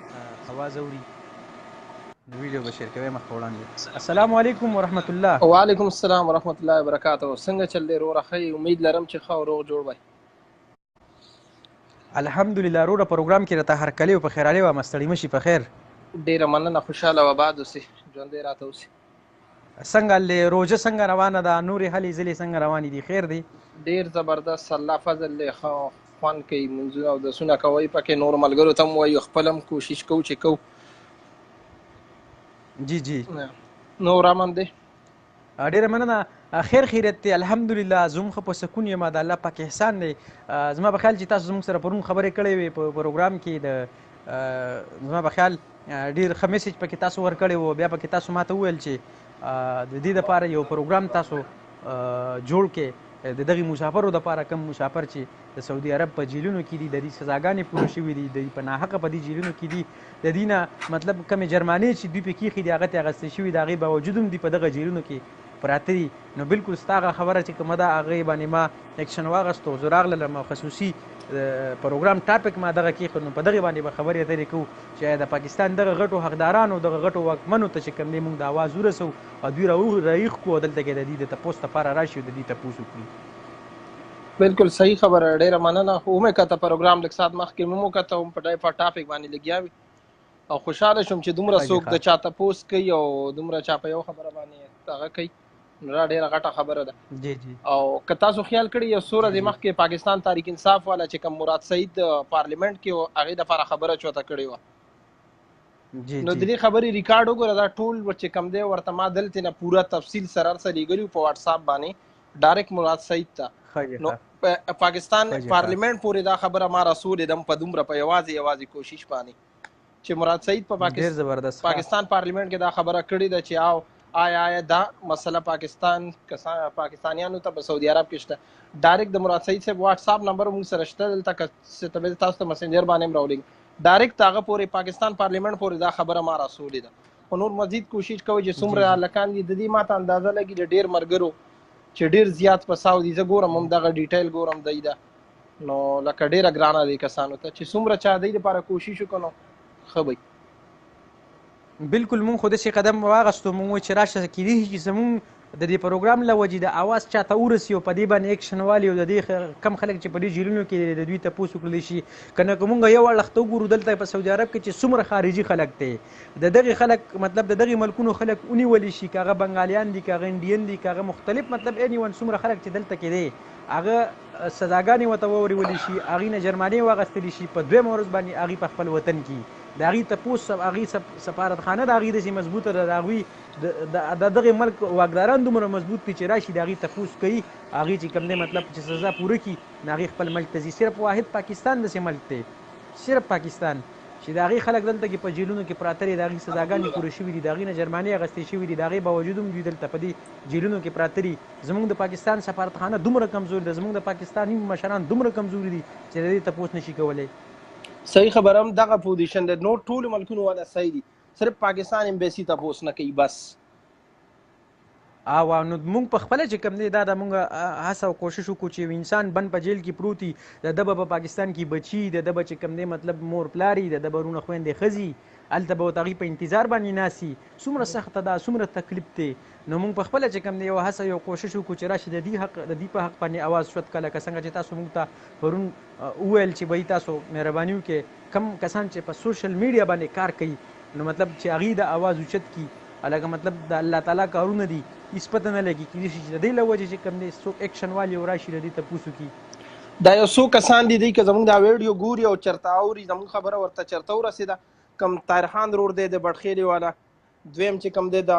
اواز اوري نو ویډیو به شیر کوئ مخ په وړاندې. السلام علیکم ورحمت الله. وعلیکم السلام ورحمت الله وبرکاته. څنګه چل دی وروره ښه امید لرم چې ښه او روغ جوړ وای. الحمدلله وروره پروګرام کې راته هرکلی او په خیرالي وم ستړي مه شي په خیر. ډېره مننه خوشحاله و آباد اوسې ژوندی راته اوسې. څنګه روژه څنګه روانه ده نورې هلې ځلې څنګه روانې دي خیر دی؟ ډېر زبردست الله فضل دی ښه خوند کوي منځونه اودسونه کوئ پکې نور ملګرو ته هم وایو خپل هم کوشش کوو چې کوو. جی نور امن دی ډېره مننه خیر خیریت دی الحمدلله زه هم ښه په سکون یم د الله پاک احسان دی. زما په خیال چې تاسو زموږ سره پرون خبرې کړې وې په پروګرام کې زما په خیال ډېر ښه میسج پکې تاسو ورکړی و. بیا پکې تاسو ماته وویل چې د دې دپاره یو پروګرام تاسو جوړ کړئ د دغې مسافرو دپاره کم مسافر چې د سعودي عرب په جیلونو کې دي د دې سزاګانې پوره شوي دي د په ناحقه په دې جیلونو کې دي د دې نه مطلب کمې جرمانې چې دوی پې کېښي دي هغه ته اخیستې شوي د هغې باوجود هم دوی په دغه جیلونو کې پراته دي. نو بالکل ستا هغه خبره چې کومه ده هغې باندې ما اکشن واخیستو. زه راغلم خصوصي پروګرام ټاپک ما دغه کېښود. نو په دغې باندې به خبرې اترې کوو چې د پاکستان دغه غټو حقدارانو دغه غټو واکمنو ته چې کوم دی موږ د آواز ورسوو او دوی راویښ کړو او دلته کې د دوی د تپوس دپاره راشي او د دوی تپوس وکړي. بالکل صحیح خبره، ډیره مننه. خو مې کته پروګرام لږ ساعت مخکې مو کته هم په ټاپک باندې لګیا وي او خوشاله شوم چې دومره څوک د چا تپوس کوي او دومره چا په یو خبره باندې هغه کوي. نو ډیره غټه خبره ده. جی جی. او که تاسو خیال کړی یو څو ورځې مخکې پاکستان تحریک انصاف والا چې کوم مراد سعید پارلیمنت کې هغې دپاره خبره چوته کړې وه. نو د دې خبرې ریکارډ وګوره، دا ټول چې کوم دی ورته ما دلته نه پوره تفصیل سره لیږلي په واټساپ باندې ډایرکټ مراد سعید ته. نو پاکستان پارلیمنت پورې دا خبره ما رسولې دم په دومره په یوازې کوشش باندې چې مراد سعید په پاکستان پارلیمنت کې دا خبره کړې ده چې آیا دا مسله پاکستانیانو ته په سعودي عرب کې شته. ډایرکټ د مراد سعید صاحب واټساپ نمبر موږ سره شته، دلته تاسو ته مسنجر باندې هم راولېږم. ډایرکټ هغه پورې پاکستان پارلیمنت پورې دا خبره ما رسولې ده. خو نور مزید کوشش کوي چې څومره هلکان دي د دې ماته اندازه لګي د ډېر ملګرو چې ډېر زیات په ساو دي. زه ګورم هم دغه ډیټیل ګورم دی ده، نو لکه ډېره ګرانه دی کسانو ته چې څومره چا دی لپاره کوشش وکړو ښه وي. بالکل مونږ خو داسې قدم واخیستو، مونږ چې راشه کېدای شي چې زمونږ د دې پروګرام له وجې د اواز چاته ورسي او په دې باندې اکشن والي او د دې کم خلک چې په دې جیلونو کې د دوی تپوس وکړلی شي. که نه که مونږ یو اړخ ته وګورو دلته په سعودي عرب کې چې څومره خارجي خلک دی، د دغې خلک مطلب د دغې ملکونو خلک ونیولی شي، که هغه بنګالیان دي، که هغه انډین دي، که هغه مختلف مطلب انیون څومره خلک چې دلته کې دی هغه سزاګانې ورته وورولي شي، هغې نه جرمانې واخیستلی شي. په دویمه ورځ باندې هغې په خپل وطن کې د هغې تپوس هغې سفارتخانه د هغې داسې مضبوطه ده، د هغوی د دغې ملک واکداران دومره مضبوط دي چې راشي د هغې تپوس کوي. هغې چې کوم دی مطلب چې سزا پوره کړي نو هغې خپل ملک ته ځي. صرف واحد پاکستان داسې ملک دی، صرف پاکستان چې د هغې خلک دلته کې په جیلونو کې پراته دي، د هغې سزاګانې پوره شوي دي، د هغې نه جرمانې اخیستې شوي دي، د هغې باوجود هم دوی دلته په دې جیلونو کې پراته دي. زموږ د پاکستان سفارتخانه دومره کمزوري ده، زموږ د پاکستاني مشران دومره کمزوري دي چې د دې تپوس نشي کولی. صحیح خبره هم دغه پوزیشن ده. نور ټولو ملکونو والا صحیح دي، صرف پاکستان امبیسي تپوس نه کوي بس. او نو مونږ په خپله چې کوم دی دا د مونږ هڅه او کوشش وکړو چې یو انسان بند په جیل کې پروت وي، د ده به په پاکستان کې بچي، د ده به چې کوم دی مطلب مور پلار وي، د ده به ورونه خویندې ښځې هلته به ورته هغوی په انتظار باندې ناست وي. څومره سخته ده، څومره تکلیف دی. نو مونږ په خپله چې کوم دی یو هڅه یو کوشش وکړو چې راشي د دې په حق باندې اواز شوت کړه. لکه څنګه چې تاسو مونږ ته پرون وویل چې به تاسو مهرباني وکړئ کم کسان چې په سوشل میډیا باندې کار کوي نو مطلب چې هغوی د اواز اوچت کړي. هلکه مطلب د الله تعالی کارونه دي، هېڅ پته نه لګي کېدای شي چې د دې له وجې چې کوم دی څوک اکشن والي او راشي د دې تپوس وکړي. دا یو څو کسان دي که زموږ دا ویډیو ګوري او چېرته اوري، زموږ خبره ورته چېرته ورسېده. کم طاهر خان رور دی د بټخېلې والا، دویم چې کوم دی د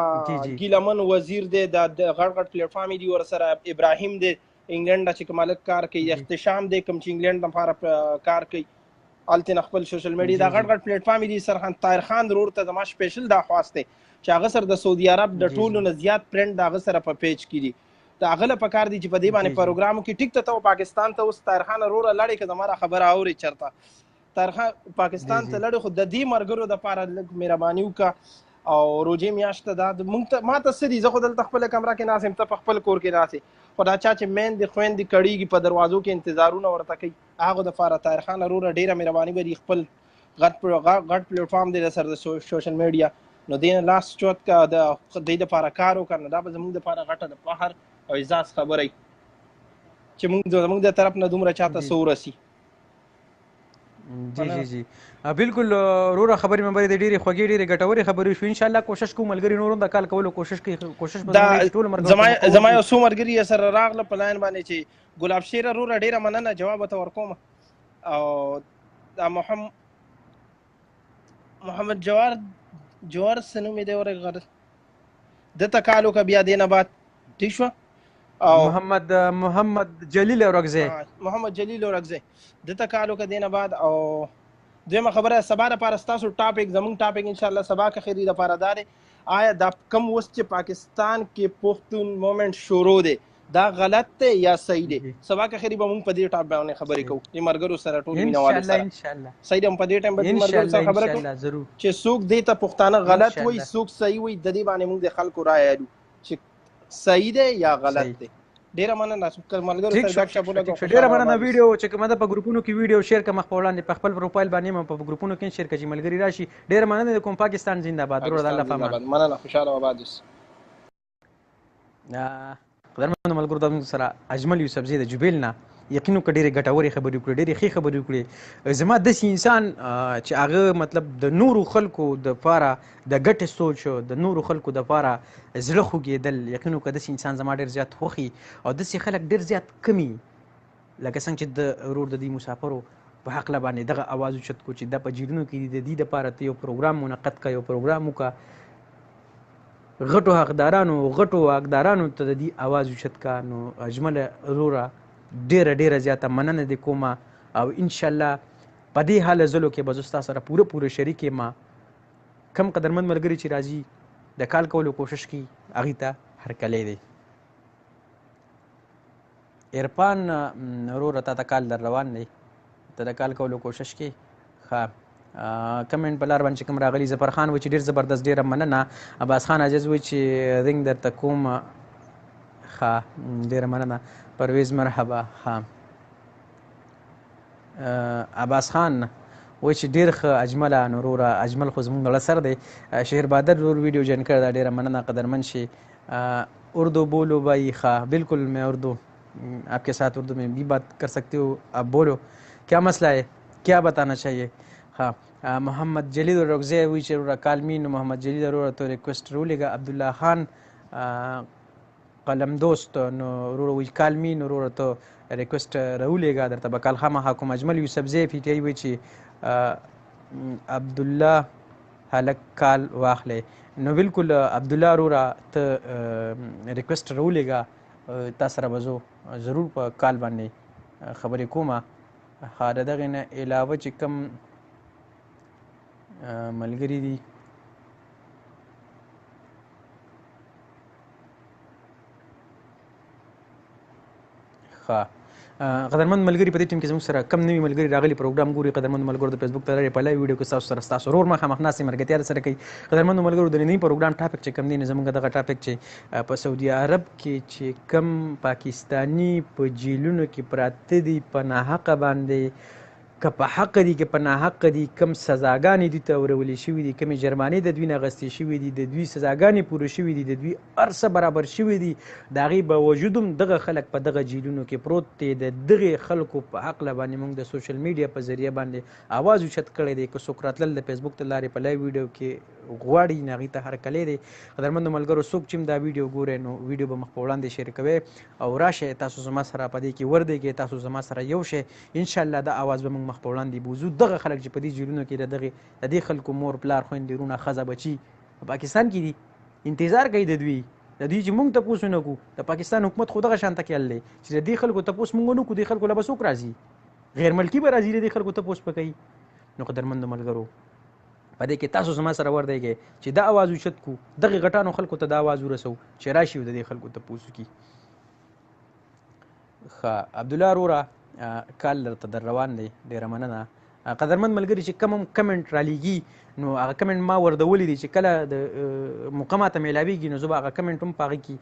ګیلمن وزیر دی، د غټ پلیټفارم دي ورسره، ابراهیم دی انګلینډ چې کوم هلک کار کوي، احتشام دی کوم چې انګلینډ لپاره کار کوي، هلته نه خپل سوشل میډیا دا غټ پلیټفارم دي سره. طاهر خان رور ته زما سپیشل دا خواست دی چې هغه سره د سعودي عرب د ټولو نه زیات پرنټ د هغه سره په پیج کې دي. د هغه له پکار دي چې په دې باندې پروګرام کې ټیک ته پاکستان ته اوس طاهر خان وروره لاړې که زما خبره اوري چېرته طاهر خان پاکستان ته لاړې، خو د دې ملګرو دپاره لږ مهرباني وکړه. او روژې میاشت ده ما ته څه دي، زه خو دلته خپله کمره کې ناست یم، ته په خپل کور کې ناست یې، خو دا چا چې میندې خویندې کړېږي په دروازو کې انتظارونه ورته کوي هغو دپاره طاهر خان وروره ډېره مهرباني به دي. خپل غټ پلیټفارم دی سره د سوشل میډیا، نو دې نه لاس چوت که د دې دپاره کار وکړه نو دا به زموږ دپاره غټه د فخر او اعزاز خبره وي چې زموږ د طرف نه دومره چاته څه ورسي. جی جی جی بالکل وروره خبرې مې بلې د ډېرې خوږې ډېرې ګټورې خبرې شوې. انشاءالله کوشش کوو ملګري نور هم د کال کولو کوشش کوي. کوشش به ټول ملګري زما یو څو ملګري یې سره راغله په لاین باندې چې ګلاب شیره وروره ډېره مننه جواب ورته ورکوم. او دا محمد جوار سنو می دی ورغه دته کالو کا بیا دینه بعد ٹھیک شو. او محمد جلیل اورغزی دته کالو کا دینه بعد. او دویمه خبره سبا لپاره ستاسو ټاپک زموږ ټاپک ان شاء الله سبا که خیری لپاره دار آیا دا کم وست چې پاکستان کې پښتون موومنت شروع دی دا غلط دی یا صحیح دی؟ سبا که خیری به موږ په دې ټاپ باندې خبرې کوو د مرګرو سره ټول مینوال سره ان شاء الله. صحیح دی په دې ټایم باندې مرګرو سره خبرې کوو چې څوک دې ته پښتانه غلط وایي څوک صحیح وایي د دې باندې موږ د خلکو رائے اړو چې صحیح دی یا غلط دی؟ ډیره مننه ملګرو سره ګډ شپ ولګو. ډیره مننه. ویډیو چې کومه ده په ګروپونو کې ویډیو شیر کړه مخ په وړاندې په خپل پروفایل باندې هم په ګروپونو کې شیر کړه چې ملګری راشي. ډیره مننه کوم. پاکستان زنده باد. ورور الله فامان. مننه. خوشاله آباد اوسئ. قدرمنو ملګرو د موږ سره اجمل یوسفزي د جوبیل نه یقینو که ډېرې ګټورې خبرې وکړې، ډېرې ښې خبرې وکړې. زما داسې انسان چې هغه مطلب د نورو خلکو دپاره د ګټې سوچ، د نورو خلکو دپاره زړه خوږېدل، یقینو که داسې انسان زما ډېر زیات خوښي او داسې خلک ډېر زیات کمي. لکه څنګه چې د ورور د دې مسافرو په هکله باندې دغه اواز اوچت کړو چې دا په جیلونو کې د دې دپاره ته یو پروګرام منعقد کړه، یو پروګرام وکړه، غټو حقدارانو ته د دې اواز اوچت کړه. نو اجمله وروره ډیره ډیره زیاته مننه دې کومه او انشاءالله په دې هله ځلو کې به زه ستا سره پوره شریک یم. کم قدرمند ملګري چې راځي د کال کولو کوشش کوي هغې ته هرکلی دی. عرفان وروره تا ته کال در روان دی، ته د کال کولو کوشش کوي. ښه کمنټ په لار باندې چې کوم راغلي ظفر خان وایي چې ډېر زبردست، ډېره مننه. عباس خان عجز وایي چې رنګ درته کوم. ښه ډېره مننه. پرویز مرحبا. ها عباس خان وایي چې ډېر ښه اجمله وروره. اجمل خو زموږ زړه سر دی. شهر بادر ورور ویډیو جوین کړی دا، ډېره مننه قدرمن شي. اردو بولو بھائی. हाँ बिल्कुल मैं उर्दू आपके साथ उर्दू में भी बात कर सकती हूँ, आप बोलो क्या मसला है, क्या बताना चाहिए. हाँ मोहम्मद जलील रगज़े विचर कालमीन मोहम्मद जलील रो तो रिक्वेस्ट रूलेगा अब्दुल्ला खान قلم دوست نو ورو وی کالمین ورو ته ریکوست راولېږه درته به کال خامخا کوم. اجمل یوسفزی پی ټی آی وایي چې عبدالله هلک کال واخلی. نو بالکل عبدالله وروره ته ریکوست راولېږه، تا سره به زه ضرور په کال باندې خبرې کومه. ښه د دغې نه علاوه چې کوم ملګري دي قدرمند ملګري په دې ټیم کې زموږ سره کم نوي ملګري راغلي پروګرام ګوري. قدرمند ملګرو د فیسبوک ته لري په لایو ویډیو کې ستاسو سره ستاسو ورور مخامخ ناستې ملګرتیا سره کوي. قدرمند ملګرو د ننني پروګرام ټاپک چې کم دی زموږ دغه ټاپک چې په سعودي عرب کې چې کم پاکستانی په جیلونو کې پراته دي په ناحقه باندې، که په حق دي که په ناحق دي، کم سزاګانې دوی ته ورولې شوي دي، کمې جرمانې د دوی نه اخیستې شوي دي، د دوی سزاګانې پوره شوي دي، د دوی هر څه برابر شوي دي، د هغې باوجود هم دغه خلک په دغه جیلونو کې پروت دی. د دغې خلکو په حقله باندې موږ د سوشل میډیا په ذریعه باندې اواز اوچت کړی دی. که څوک راتلل د فیسبوک ته لارې په لایو ویډیو کې غواړي نو هغې ته هرکلی دی. قدرمندو ملګرو څوک چې دا ویډیو ګورئ نو ویډیو به مخ په وړاندې شیر کوئ او راشئ تاسو زما سره په دې کې وردېږئ، تاسو زما سره یو شئ. انشاءالله دا اواز به موږ مخ په وړاندې بوځو. دغه خلک چې په دې جیلونو کې د دې خلکو مور پلار خویندې وروڼه ښځه بچي په پاکستان کې دي، انتظار کوي د دوی چې موږ تپوس ونه کړو. د پاکستان حکومت خو دغه شانته کیل دی چې د دې خلکو تپوس موږ ونه کړو، دې خلکو له به څوک راځي؟ غیر ملکي به راځي د دې خلکو تپوس به کوي. نو قدرمندو ملګرو په دې کې تاسو زما سره وردېږئ چې دا اواز اوچت کړو، دغې غټانو خلکو ته دا اواز ورسوو چې راشي د دې خلکو تپوس وکړي. ښه عبدالله وروره کال درته در روان دی، ډېره مننه. قدرمند ملګري چې کوم کمنټ رالیږي نو هغه کمنټ ما وردولی دی چې کله د موقع ماته میلاویږي نو زه به هغه کمنټ هم په هغې کې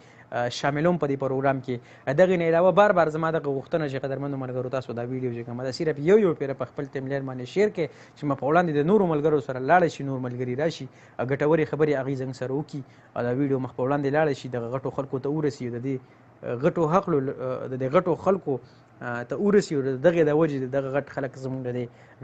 شاملوم په دې پروګرام کې. دغې نه علاوه بار بار زما دغه غوښتنه چې قدرمندو ملګرو تاسو دا ویډیو چې کومه ده صرف یو پیره په خپل ټایملاین باندې شیر کړئ چې ما په وړاندې د نورو ملګرو سره لاړه شي، نور ملګري راشي ګټورې خبرې هغې زموږ سره وکړي او دا ویډیو مخ په وړاندې لاړه شي، دغه غټو خلکو ته ورسي، د دې غټو خلکو ته ورسي. دغې د وجې دغه غټ خلک زموږ د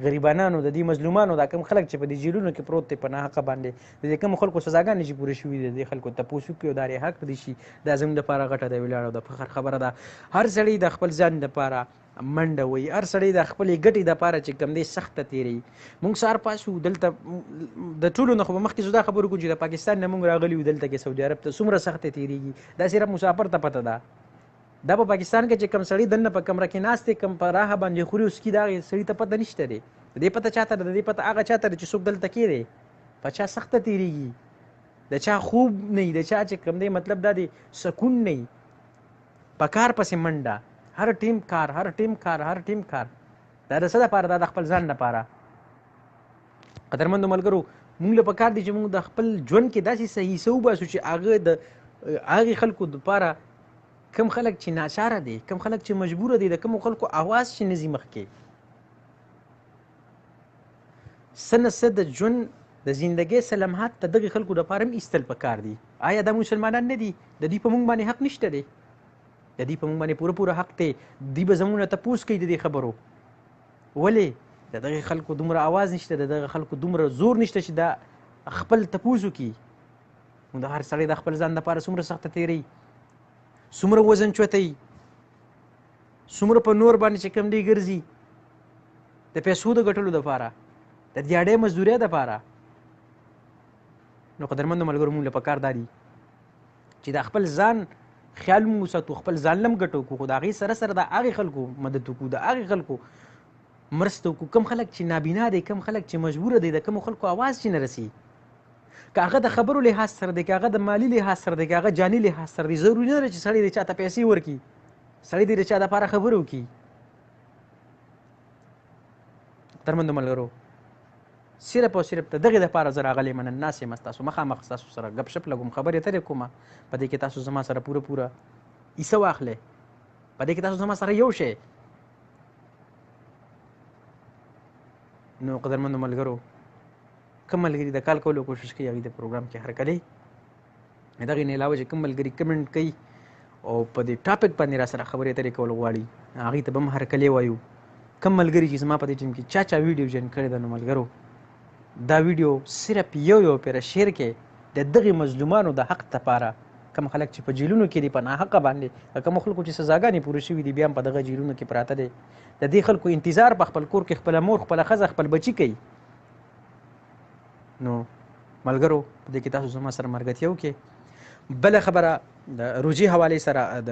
غریبانانو د دې مظلومانو دا کم خلک چې په دې جیلونو کې پروت دی په ناحقه باندې د دې کمو خلکو سزاګانې چې پوره شوي دي د دې خلکو تپوس وکړي او دا یې حق دي شي. دا زموږ دپاره غټه د ولاړ او د فخر خبره ده. هر سړی د خپل ځان دپاره منډه وایي، هر سړی د خپلې ګټې دپاره چې کوم دی سخته تېروي. موږ سهار پاسو دلته د ټولو نه خو به مخکې زه دا خبره وکړو چې د پاکستان نه موږ راغلي یو دلته کې سعودي عرب ته څومره سخته تېرېږي دا صرف مسافر ته پته ده. دا په پاکستان کې چې کوم سړی دننه په کمره کې ناست دی، کوم په راحه باندې خوري وسکي، دا سړي ته پته نشته دی. د دې پته چاته ده؟ د دې پته هغه چاته ده چې څوک دلته کې دی په چا سخته تېرېږي، د چا خوب نه وي، د چا چې کوم دی مطلب دا دی سکون نه وي، په کار پسې منډه، هر ټیم کار دا د څه دپاره؟ دا د خپل ځان دپاره. قدرمندو ملګرو موږ له پکار دی چې موږ د خپل ژوند کې داسې صحیح څه وباسو چې هغه د هغې خلکو دپاره کم خلک چې ناچاره دي، کم خلک چې مجبوره دي، د کومو خلکو اواز چې نه ځي مخکې، څه نه څه د ژوند د زندګۍ څه لمحات د دغې خلکو دپاره هم ایستل پکار دي. آیا دا مسلمانان نه دي؟ د دوی په موږ باندې حق نشته دی؟ د دوی په موږ باندې پوره حق دی. دوی به زموږ نه تپوس کوي د دې خبرو. ولې د دغې خلکو دومره اواز نشته، د دغه خلکو دومره زور نشته چې دا خپل تپوس وکړي. نو د هر سړی د خپل ځان دپاره څومره سخته تېروي، څومره وزن چوتوي، څومره په نور باندې چې کوم دی ګرځي د پیسو د ګټلو دپاره، د دیاړۍ مزدورۍ دپاره. نو قدرمندو ملګرو موږ له پکار دا دي چې د خپل ځان خیال مو وساتو، خپل ځان لم ګټو کو، خو د هغې سره سره د هغې خلکو مدد وکړو، د هغې خلکو مرسته وکړو، کم خلک چې نابینا دی، کم خلک چې مجبوره دی، د کومو خلکو آواز چې نه رسي، که هغه د خبرو لحاظ سره دی، که هغه د مالي لحاظ سره دی، که هغه جاني لحاظ سره دی، ضروري نه ده چې سړی د چا ته پیسې ورکړي، سړی دې د چا دپاره خبرې وکړي. درمندو ملګرو صرف او صرف د دغې دپاره زه راغلی یم، نن ناست یم ستاسو مخامخ ستاسو سره ګپ شپ لګوم، خبرې اترې کومه. په دې کې تاسو زما سره پوره حصه واخلئ، په دې کې تاسو زما سره یو شئ. نو قدرمندو ملګرو کوم ملګري د کال کولو کوشش کوي هغوی د پروګرام کې هرکلی، دغې نه علاوه چې کوم ملګري کمنټ کوي او په دې ټاپک باندې را سره خبرې اترې کول غواړي هغوی ته به هم هرکلی وایو. کوم ملګري چې زما په دې ټیم کې چا ویډیو جوین کړی ده، نو ملګرو دا ویډیو صرف یو پیره شیر کې د دغې مظلومانو د حق دپاره، کوم خلک چې په جیلونو کې دي په ناحقه باندې، کوم خلکو چې سزاګانې پوره شوي دي بیا هم په دغه جیلونو کې پراته دي، د دې خلکو انتظار په خپل کور کې خپله مور، خپله ښځه، خپل بچي کوي. نو ملګرو په دې کې تاسو زما سره ملګرتیا وکړئ. بله خبره د روژې حوالې سره، د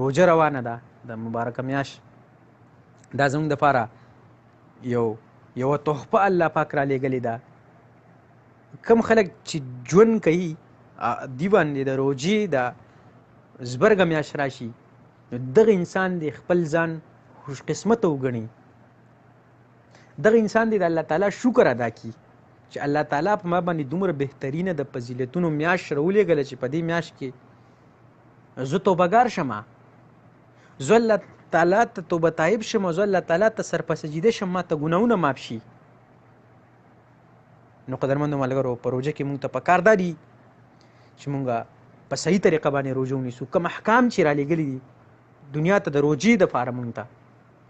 روژه روانه ده، د مبارکه میاشت، دا زموږ دپاره یوه تحفه الله پاک را لېږلې ده. کم خلک چې ژوند کوي دوی باندې د روژې د زبرګه میاشت راشي، نو دغه انسان د خپل ځان خوش قسمته وګڼي، دغه انسان د الله تعالی شکر ادا کړي چې الله تعالی په ما باندې دومره بهترینه د فضیلتونو میاشت راولېږله چې په دې میاشت کې زه توبهګار شم، زه الله تعالی ته توبه طایب شم، زه الله تعالی ته سرپه سجده شم، ما ته ګناهونه معاف شي. نو قدرمندو ملګرو په روژه کې مونږ ته پکار دا دي چې مونږ په صحیح طریقه باندې روژه ونیسو. کوم احکام چې را لېږلي دي دنیا ته د روژې دپاره مونږ ته،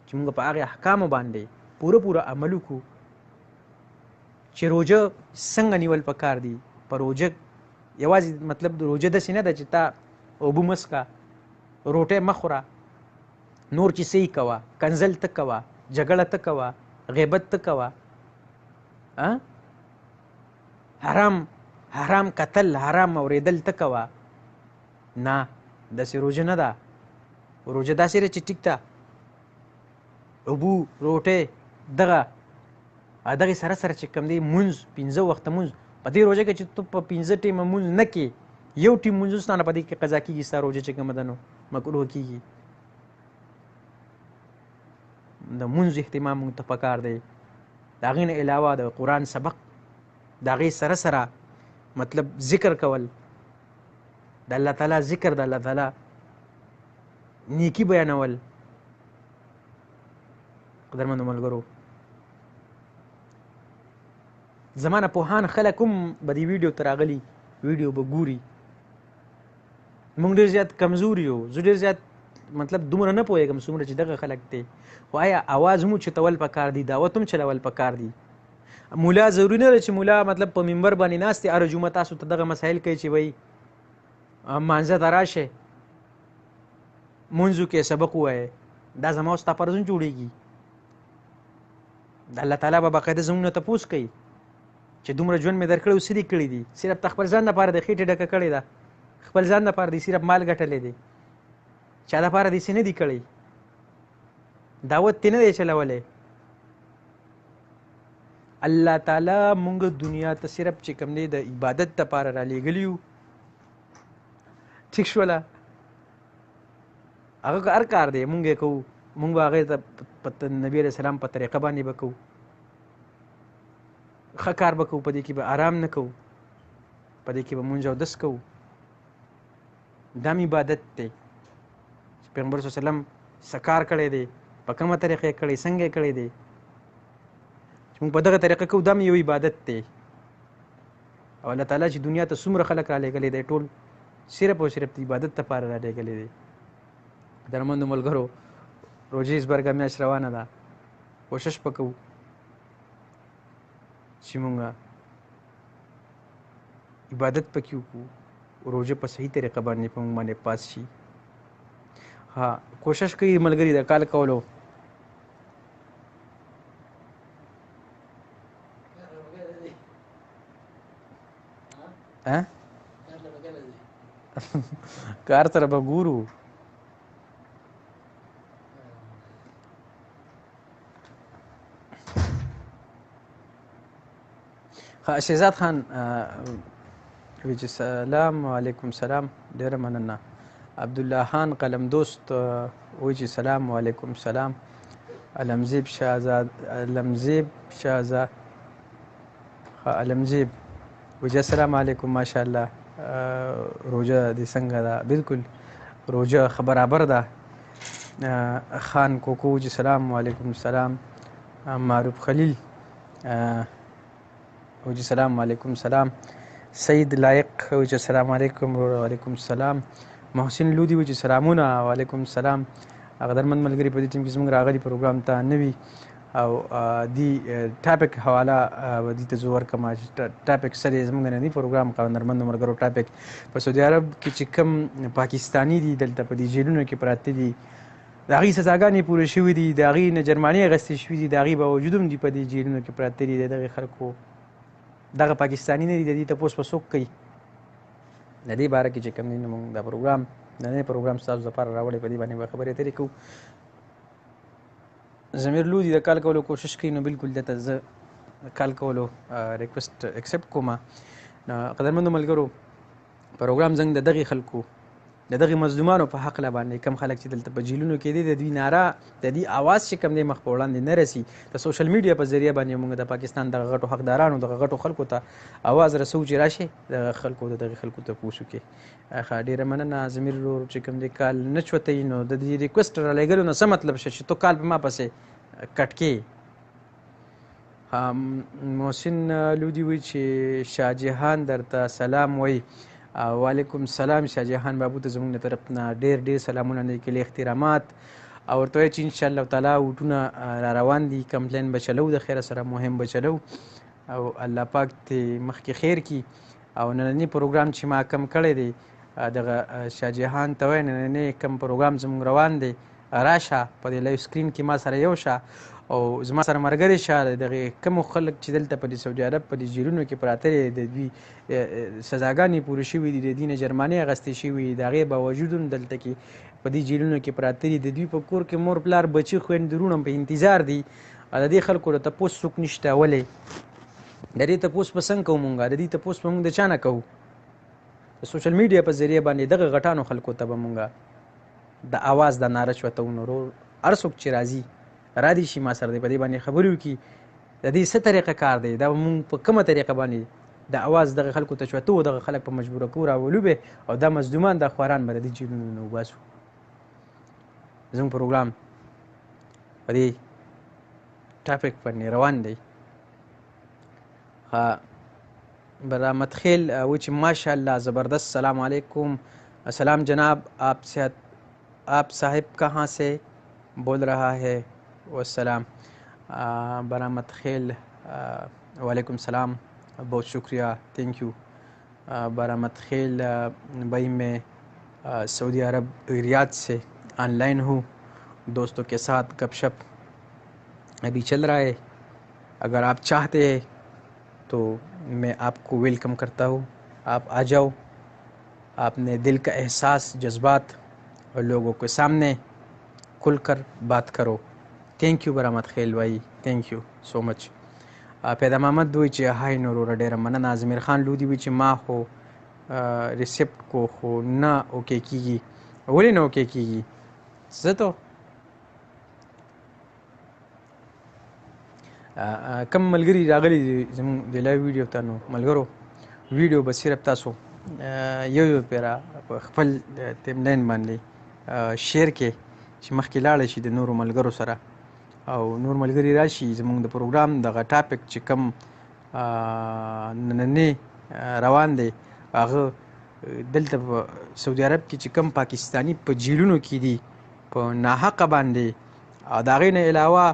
چې مونږ په هغې احکامو باندې پوره عمل وکړو چې روژه څنګه نیول پکار دي. په روژه یوازې مطلب د روژه داسې نه ده چې تا اوبه مه څښه، روټۍ مه خوره، نور چې څه یې کوه، کنځل ته کوه، جګړه ته کوه، غیبت ته کوه، حرام قتل، حرام اورېدل ته کوه. نه، داسې روژه نه ده. روژه داسې ده چې ټیک ده اوبو، روټۍ، دغې سره سره چې کوم دی مونځ، 5 وخته مونځ. په دې روژه کې چې ته په 5 ټیمه مونځ نه کې، یو ټیم مونځ ستا نه په دې کې قضا کېږي، ستا روژه چې کومه ده نو مکروه کېږي. د مونځ اهتمام مونږ ته پکار دی. د هغې نه علاوه د قرآن سبق، د هغې سره سره مطلب ذکر کول، د الله تعالی ذکر، د الله تعالی نیکی بیانول. قدرمنو ملګرو زمانه پوهان خلک هم به دې ویډیو ته راغلي، ویډیو به ګوري. موږ ډېر زیات کمزوري یو، زه ډېر زیات مطلب دومره نه پوهېږم څومره چې دغه خلک دی، خو آیا اواز مو چتول پکار دي، دعوت هم چلول پکار دي. مولا ضروري نه ده چې مولا مطلب په منبر باندې ناست دی هره جمعه تاسو ته دغه مسایل کوي چې وایي مانځه ته راشئ مونځو کې سبق ووایئ. دا زما او ستا فرض نه جوړېږي. د الله تعالی به باقاعده زموږ نه تپوس کوي چې دومره ژوند مې درکړی او څه دې کړي دي. صرف ته خپل ځان دپاره د خېټې ډکه کړې ده، خپل ځان دپاره دې صرف مال ګټلی دی، چا دپاره دې څه نه دي کړی، دعوت دې نه دی چلولی. الله تعالی مونږ دنیا ته صرف چې کوم دی د عبادت دپاره را لېږلي یو. ټیک شوله، هغه هر کار دی مونږ یې کوو، مونږ به هغې ته نبي علیه السلام په طریقه باندې به کوو، ښه کار به کوو، په دې کې به آرام نه کوو، په دې کې به مونځ اودس کوو. دا م عبادت دی چې پیغمبر صلی الله علیه وسلم څه کار کړی دی، په کومه طریقه یې کړی، څنګه یې کړی دی، چې موږ په دغه طریقه کوو دا م یو عبادت دی. او الله تعالی چې دنیا ته څومره خلک را لېږلی دی ټول صرف او صرف د عبادت لپاره را لېږلی دی. درمندو ملګرو روژې زبرګه میاشت روانه ده، کوشش به کوو چې مونږ عبادت پکې وکړو، روژه په صحیح طریقه باندې په مونږ باندې پاس شي. ها کوشش کوي ملګري د کال کولو. کار سره به ګورو. شهزاد خان وی چې سلام علیکم. سلام، ډېره مننه. عبدالله خان قلم دوست وی چې سلام علیکم. سلام. علمزیب شهزاد علمزیب وی چې السلام علیکم. ماشاءالله روژه دې څنګه ده؟ بالکل روژه برابر ده. خان کوکو وی چې سلام علیکم. سلام. معروف خلیل وجه سلام علیکم. سلام. سید لایق وجه سلام علیکم. وعلیکم السلام. محسن لودي وجه سلامونه. وعلیکم السلام. قدرمن ملګري په دې ټیم کې زموږ راغلي پروګرام ته نوي او دی ټاپک حواله ودی ته زور کما ټاپک سره زموږ نه دی پروګرام قدرمن ملګرو ټاپک په سعودي عرب کې چې کوم پاکستانی دي دلته په دې جیلونو کې پراته دي، د هغې سزاګانې پوره شوي دي، د هغې نه جرمانې اخیستې شوي دي، د هغې باوجود هم دي په دې جیلونو کې پراته دي. د دغې خلکو دغه پاکستانی نه دي، د دې تپوس په څوک کوي؟ د دې باره کې چې کوم دی نو موږ دا پروګرام نننی پروګرام ستاسو لپاره راوړی، په دې باندې به خبرې اترې کوو. ضمیر لودي د کال کولو کوشش کوي، نو بالکل دته زه کال کولو ریکویسټ اکسپټ کوم. قدرمنو ملګرو پروګرام زنګ د دغې خلکو د دغې مظلومانو په حق باندې کم خلک چې دلته په جیلونو کې دي، د دوی ناره د دوی اواز چې کم دی مخ په وړاندې نه رسي، د سوشل میډیا په ذریعه باندې موږ د پاکستان دغه غټو حقدارانو دغه غټو خلکو ته اواز رسو چې راشي دغه خلکو د دغې خلکو تپوس وکړي. ډېره مننه ضمیر ورور چې کوم دی کال نه چوتی، نو د دې ریکویسټ رالیږلو نه څه مطلب شه چې تو کال په ما پسې کټ کې. محسن لودي وایي چې شاه جهان درته سلام وایي. وعلیکم السلام. شاه جهان بابو ته زموږ د طرف نه ډېر ډېر سلامونه، نیکلي احترامات، او ورته وایي چې انشاءالله تعالی وټونه را روان دي، کمپلین به چلو د خیره سره، مهم به چلو او الله پاک ته مخکې خیر کي. او نننی پروګرام چې ما کم کړی دی دغه شاه جهان ته وایي نننی کم پروګرام زموږ روان دی، راشه په دې لایو سکرین کې ما سره یو شه او زما سره ملګری شه. دغې کومو خلک چې دلته په دې سعودي عرب په دې جیلونو کې پراته دي، د دوی سزاګانې پورې شوي دي، د دوی نه جرمانې اخیستې شوي دي، د هغې باوجود هم دلته کې په دې جیلونو کې پراته دي، د دوی په کور کې مور پلار بچي خویندې وروڼه په انتظار دي. د دې خلکو د تپوس څوک نشته. ولې د دې تپوس په څنګه کوو مونږ؟ د دې تپوس په مونږ د چا نه کوو؟ د سوشل میډیا په ذریعه باندې دغه غټانو خلکو ته به مونږ د اواز د ناره چوتو. نو هر څوک چې راځي را دي شي ما سره دی په دې باندې خبرې وکړي، د دې څه طریقه کار دی، دا مونږ په کومه طریقه باندې د اواز دغه خلکو ته چوتو، دغه خلک په مجبوره کور راولو به او دا مظلومان دا خواران به د دې جیلونو نه وباسو. زموږ پروګرام په دې ټاپک باندې روان دی. برآمد خیل وہ چې ماشاء اللہ زبردست. السلام علیکم. السلام جناب، آپ صاحب کہاں سے بول رہا ہے؟ والسلام. برآمد خیل وعلیکم السلام، بہت شکریہ، تھینک یو. برآمد خیل بھائی میں سعودی عرب ریاض سے آن لائن ہوں، دوستوں کے ساتھ گپ شپ ابھی چل رہا ہے. اگر آپ چاہتے ہیں تو میں آپ کو ویلکم کرتا ہوں، آپ آ جاؤ، آپ نے دل کا احساس جذبات اور لوگوں کے سامنے کھل کر بات کرو. تھینک یو برآمد خیل بھائی، تھینک یو سو مچ. پیدا محمد وی چې هاي نورو ډېره مننه. ضمیر خان لودي وی چې ما خو ریسپټ کو خو نه اوکې کیږي. ولې نه اوکې کیږي؟ زه ته کم ملګري راغلي دي زموږ د لایو ویډیو ته، نو ملګرو ویډیو به صرف تاسو یو پیرا په خپل تیملاین باندې شیر کې چې مخکې لاړ شي د نورو ملګرو سره او نور ملګري راشي زموږ د پروګرام دغه ټاپک چې کوم نننې روان دی هغه دلته په سعودي عرب کې چې کوم پاکستانی په جیلونو کې دي په ناحقه باندې او د هغې نه علاوه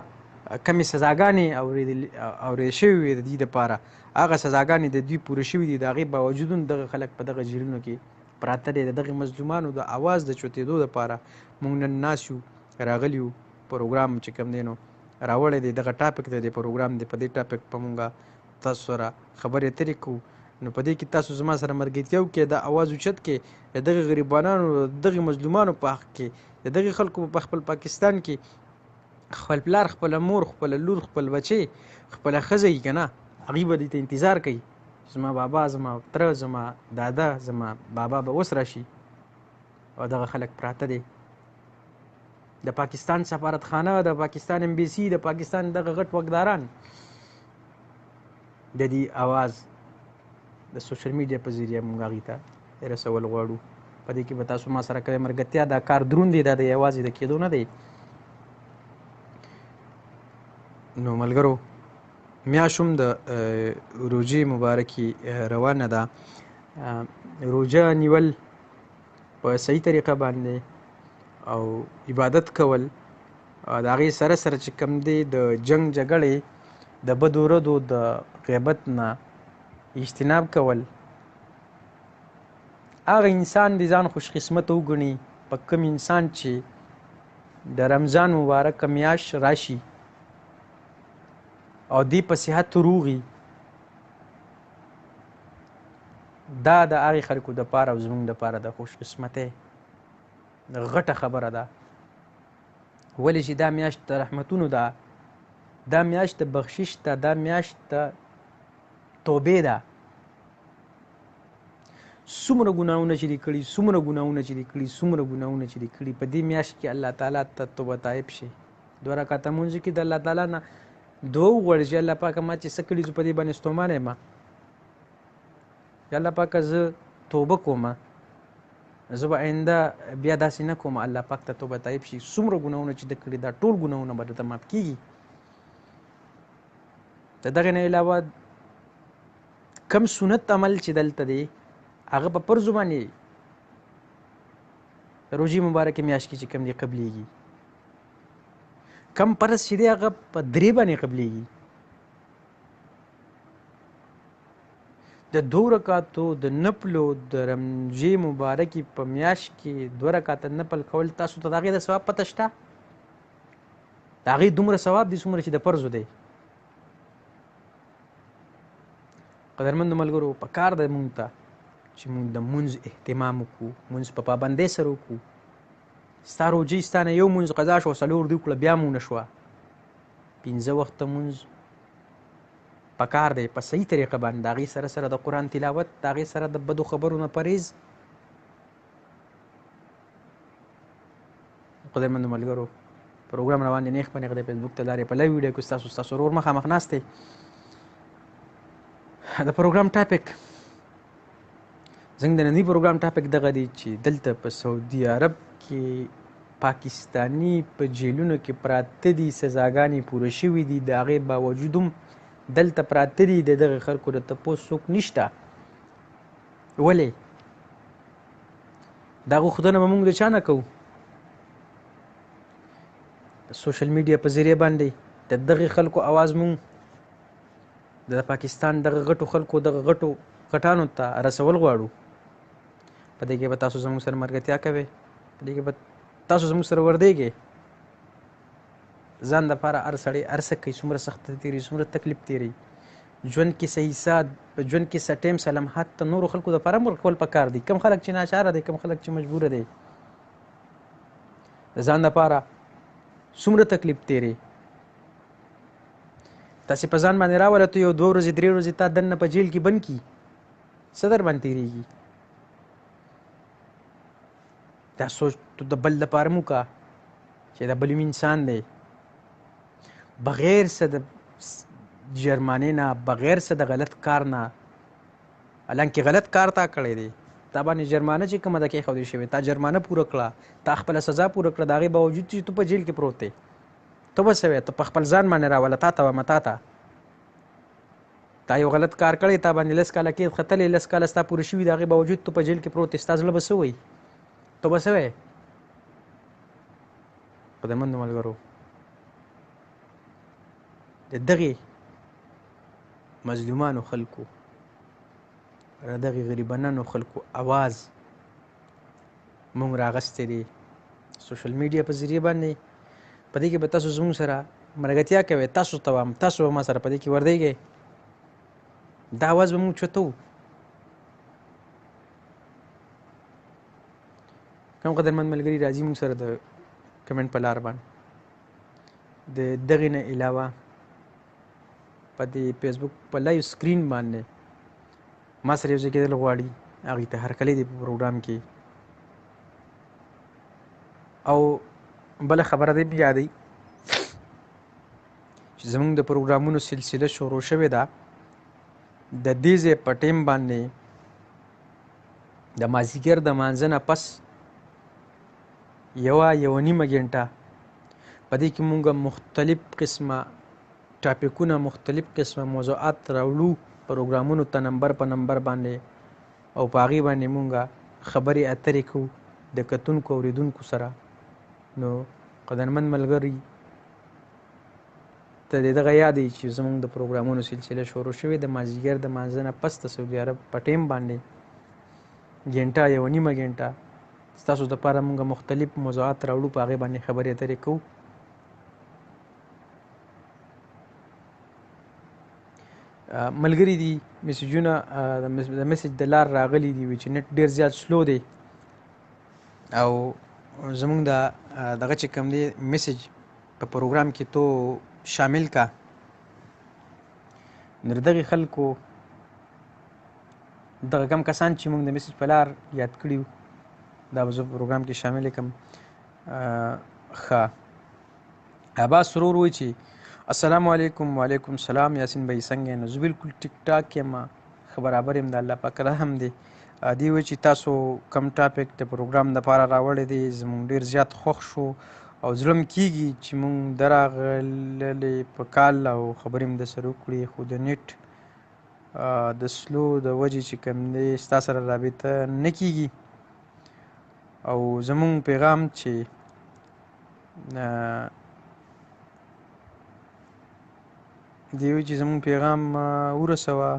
کمې سزاګانې اورېدل شوې وي د دې دپاره هغه سزاګانې د دوی پوره شوي دي د هغې باوجود هم دغه خلک په دغه جیلونو کې پراته دي د دغې مظلومانو د اواز د چوتېدو دپاره موږ نن ناست یو راغلي یو پروګرام چې کوم دی نو راوړی دی دغه ټاپک دی د پروګرام دی په دې ټاپک په مونږ تاسو سره خبرې اترې کوو نو په دې کې تاسو زما سره ملګرتیا وکړئ د اواز اوچت کې د دغې غریبانانو دغې مظلومانو په حق کې د دغې خلکو په خپل پاکستان کې خپل پلار خپله مور خپله لور خپل بچی خپله ښځه یي که نه هغوی به دې ته انتظار کوي زما بابا زما تره زما دادا زما بابا به اوس راشي او دغه خلک پراته دی د پاکستان سفارتخانه د پاکستان ام بي سي د پاکستان دغه غټ واکداران د دې اواز د سوشل میډیا په ذریعه موږ هغوی ته رسول غواړو په دې کې به تاسو ما سره کوئ ملګرتیا دا کار دروند دی دا د یوازې د کېدو نه دی نو ملګرو میاشت هم د روژې مبارکي روانه ده روژه نیول په صحیح طریقه باندې او عبادت کول د هغې سره سره چې کوم دی د جنگ جګړې د بدو ردو د غیبت نه اجتناب کول هغه انسان د ځان خوش قسمت وګڼي په کوم انسان چې د رمضان مبارک میاشت راشي او دی په صحت روغي دا د هغې خلکو دپاره او زموږ دپاره د خوش قسمتۍ غټه خبره ده ولې چې دا میاشت د رحمتونو ده دا میاشت د بخشش ده دا میاشت د توبې ده څومره ګناهونه چې دي کړي څومره ګناهونه چې دي کړي څومره ګناهونه چې دي کړي په دې میاشت کې الله تعالی ته توبه طایب شي 2 رکعته لمونځ کې د الله تعالی نه دعا وغواړي چې الله پاکه ما چې څه کړي زه په دې باندې ستومانه یم یا الله پاکه زه توبه کوم زه به آینده بیا داسې نه کوم الله پاک ته توبه طایب شي څومره ګناهونه چې ده کړي دا ټول ګناهونه به درته معاف کېږي د دغې نه علاوه کم سنت عمل چې دلته دی هغه په فرضو باندې روژې مبارکې میاشت کې چې کوم دی قبلیږي کم فرض چې دی هغه په 3 باندې قبلیږي د 2 رکعاتو د نفلو د رمضې مبارکې په میاشت کې 2 رکعاته نفل کول تاسو ته د هغې د ثواب پته شته د هغې دومره ثواب دی څومره چې د فرضو دی قدرمندو ملګرو په کار دی مونږ ته چې مونږ د مونځ اهتمام وکړو مونځ په پابندۍ سره وکړو ستا روجې ستا نه یو مونځ قضا شوه 4 دې وکړه بیا مونږ نه شوه 5 وخته مونځ په کار دی په صحیح طریقه باندې د هغې سره سره د قرآن تلاوت د هغې سره د بدو خبرو نه پرهیز قدرمندو ملګرو پروګرام روان دی نیغ په نیغ د فیسبوک ته لارې په لایو ویډیو کې ستاسو ورور مخامخ ناست دی د پروګرام ټاپک زموږ د ننني پروګرام ټاپک دغه دی چې دلته په سعودي عرب کې پاکستانی په جیلونو کې پراته دي سزاګانې پوره شوي دي د هغې باوجود هم دلته پراته دي د دغه خلکو د تپوس څوک نشته ولې دا غوښتنه به موږ د چا نه کوو د سوشل میډیا په ذریعه باندې د دغې خلکو اواز موږ د پاکستان دغه غټو خلکو دغه غټو غټانو ته رسول غواړو په دې کې به تاسو زموږ سره ملګرتیا کوئ په دې کې به تاسو زموږ سره وردېږئ ځان دپاره هر سړی هر څه کوي څومره سخته تېري څومره تکلیف تېري ژوند کې صحیح سات په ژوند کې څه ټایم څه لمحات ته نورو خلکو دپاره هم ورکول پکار دي کم خلک چې ناچاره دی کم خلک چې مجبوره دی د ځان دپاره څومره تکلیف تېري تاسې په ځان باندې راوله ته یو 2 ورځې 3 ورځې تا دننه په جیل کې بند کي څه در باندې تېرېږي دا سوچ تو د بل دپاره مو کا چې دا بل انسان دی بغیر څه د جرمانې نه بغیر څه د غلط کار نه حالانکه غلط کار تا کړی دی، تا باندې جرمانه چې کومه ده کېښودل شوې، تا جرمانه پوره کړه، تا خپله سزا پوره کړه، د هغې باوجود چې ته په جیل کې پروت دی، ته به څه وایې؟ ته په خپل ځان باندې راوله، تا ته وایم تا یو غلط کار کړی، تا باندې 10 کاله قید ختلی، 10 کاله ستا پوره شوي، د هغې باوجود ته په جیل کې پروت دی، ستا زړه به څه وایي؟ ته به څه وایې؟ قدرمنو ملګرو، د دغې مظلومانو خلکو، د دغې غریبانانو خلکو اواز مونږ راغستی دی سوشل میډیا په ذریعه باندې. په دې کې به تاسو زموږ سره ملګرتیا کوئ، تاسو ته وایم تاسو به ما سره په دې کې وردیږئ، دا اواز به مونږ چوتو. کوم قدرمند ملګري راځي مونږ سره د کمنټ په لار باندې. د دغې نه علاوه په دې فیسبوک په لایو سکرین باندې ما سره یو ځای کېدل غواړي، هغې ته هرکلی دی په پروګرام کې. او بله خبره دې یادوي چې زموږ د پروګرامونو سلسله شروع شوې ده، د دې ځای په ټیم باندې د مازدیګر د مانځه نه پس 1.5 غنټه په دې کې مونږ مختلف قسمه ټاپکونه، مختلف قسمه موضوعات راوړو پروګرامونو ته نمبر په نمبر باندې، او په هغې باندې مونږ خبرې اترې کوو د کتونکو اورېدونکو سره. نو قدرمند ملګري ته د دغه یاد دی چې زموږ د پروګرامونو سلسله شروع شوې د مازدیګر د مانځه نه پس د سعودي عرب په ټیم باندې 1.5 غنټه ستاسو دپاره مونږ مختلف موضوعات راوړو، په هغې باندې خبرې اترې کوو. ملګري دي میسیجونه د میسیج د لار راغلي دي چې نت ډېر زیات سلو دی، او زموږ دغه چې کوم دی میسیج په پروګرام کې تو شامل کا. نو د دغې خلکو دغه کم کسان چې موږ د میسیج په لار یاد کړي دا به زه په پروګرام کې شامل کړم. ښه، عباس سرور وایي چې السلام علیکم. وعلیکم السلام یاسین بھائی څنګه یې؟ نو زه بالکل ټیک ټاک یم، ښه برابر یم، د الله پاک رحم دی. دی وایي چې تاسو کم ټاپک د پروګرام دپاره راوړی دی زموږ ډېر زیات خوښ شو، او زړه م کېږي چې مونږ درغللې په کال او خبرې م درسره وکړي، خو د نیټ د سلو د وجې چې کوم دی ستا سره رابطه نه کېږي. او زموږ پیغام چې دی وایي چې زموږ پیغام ورسوه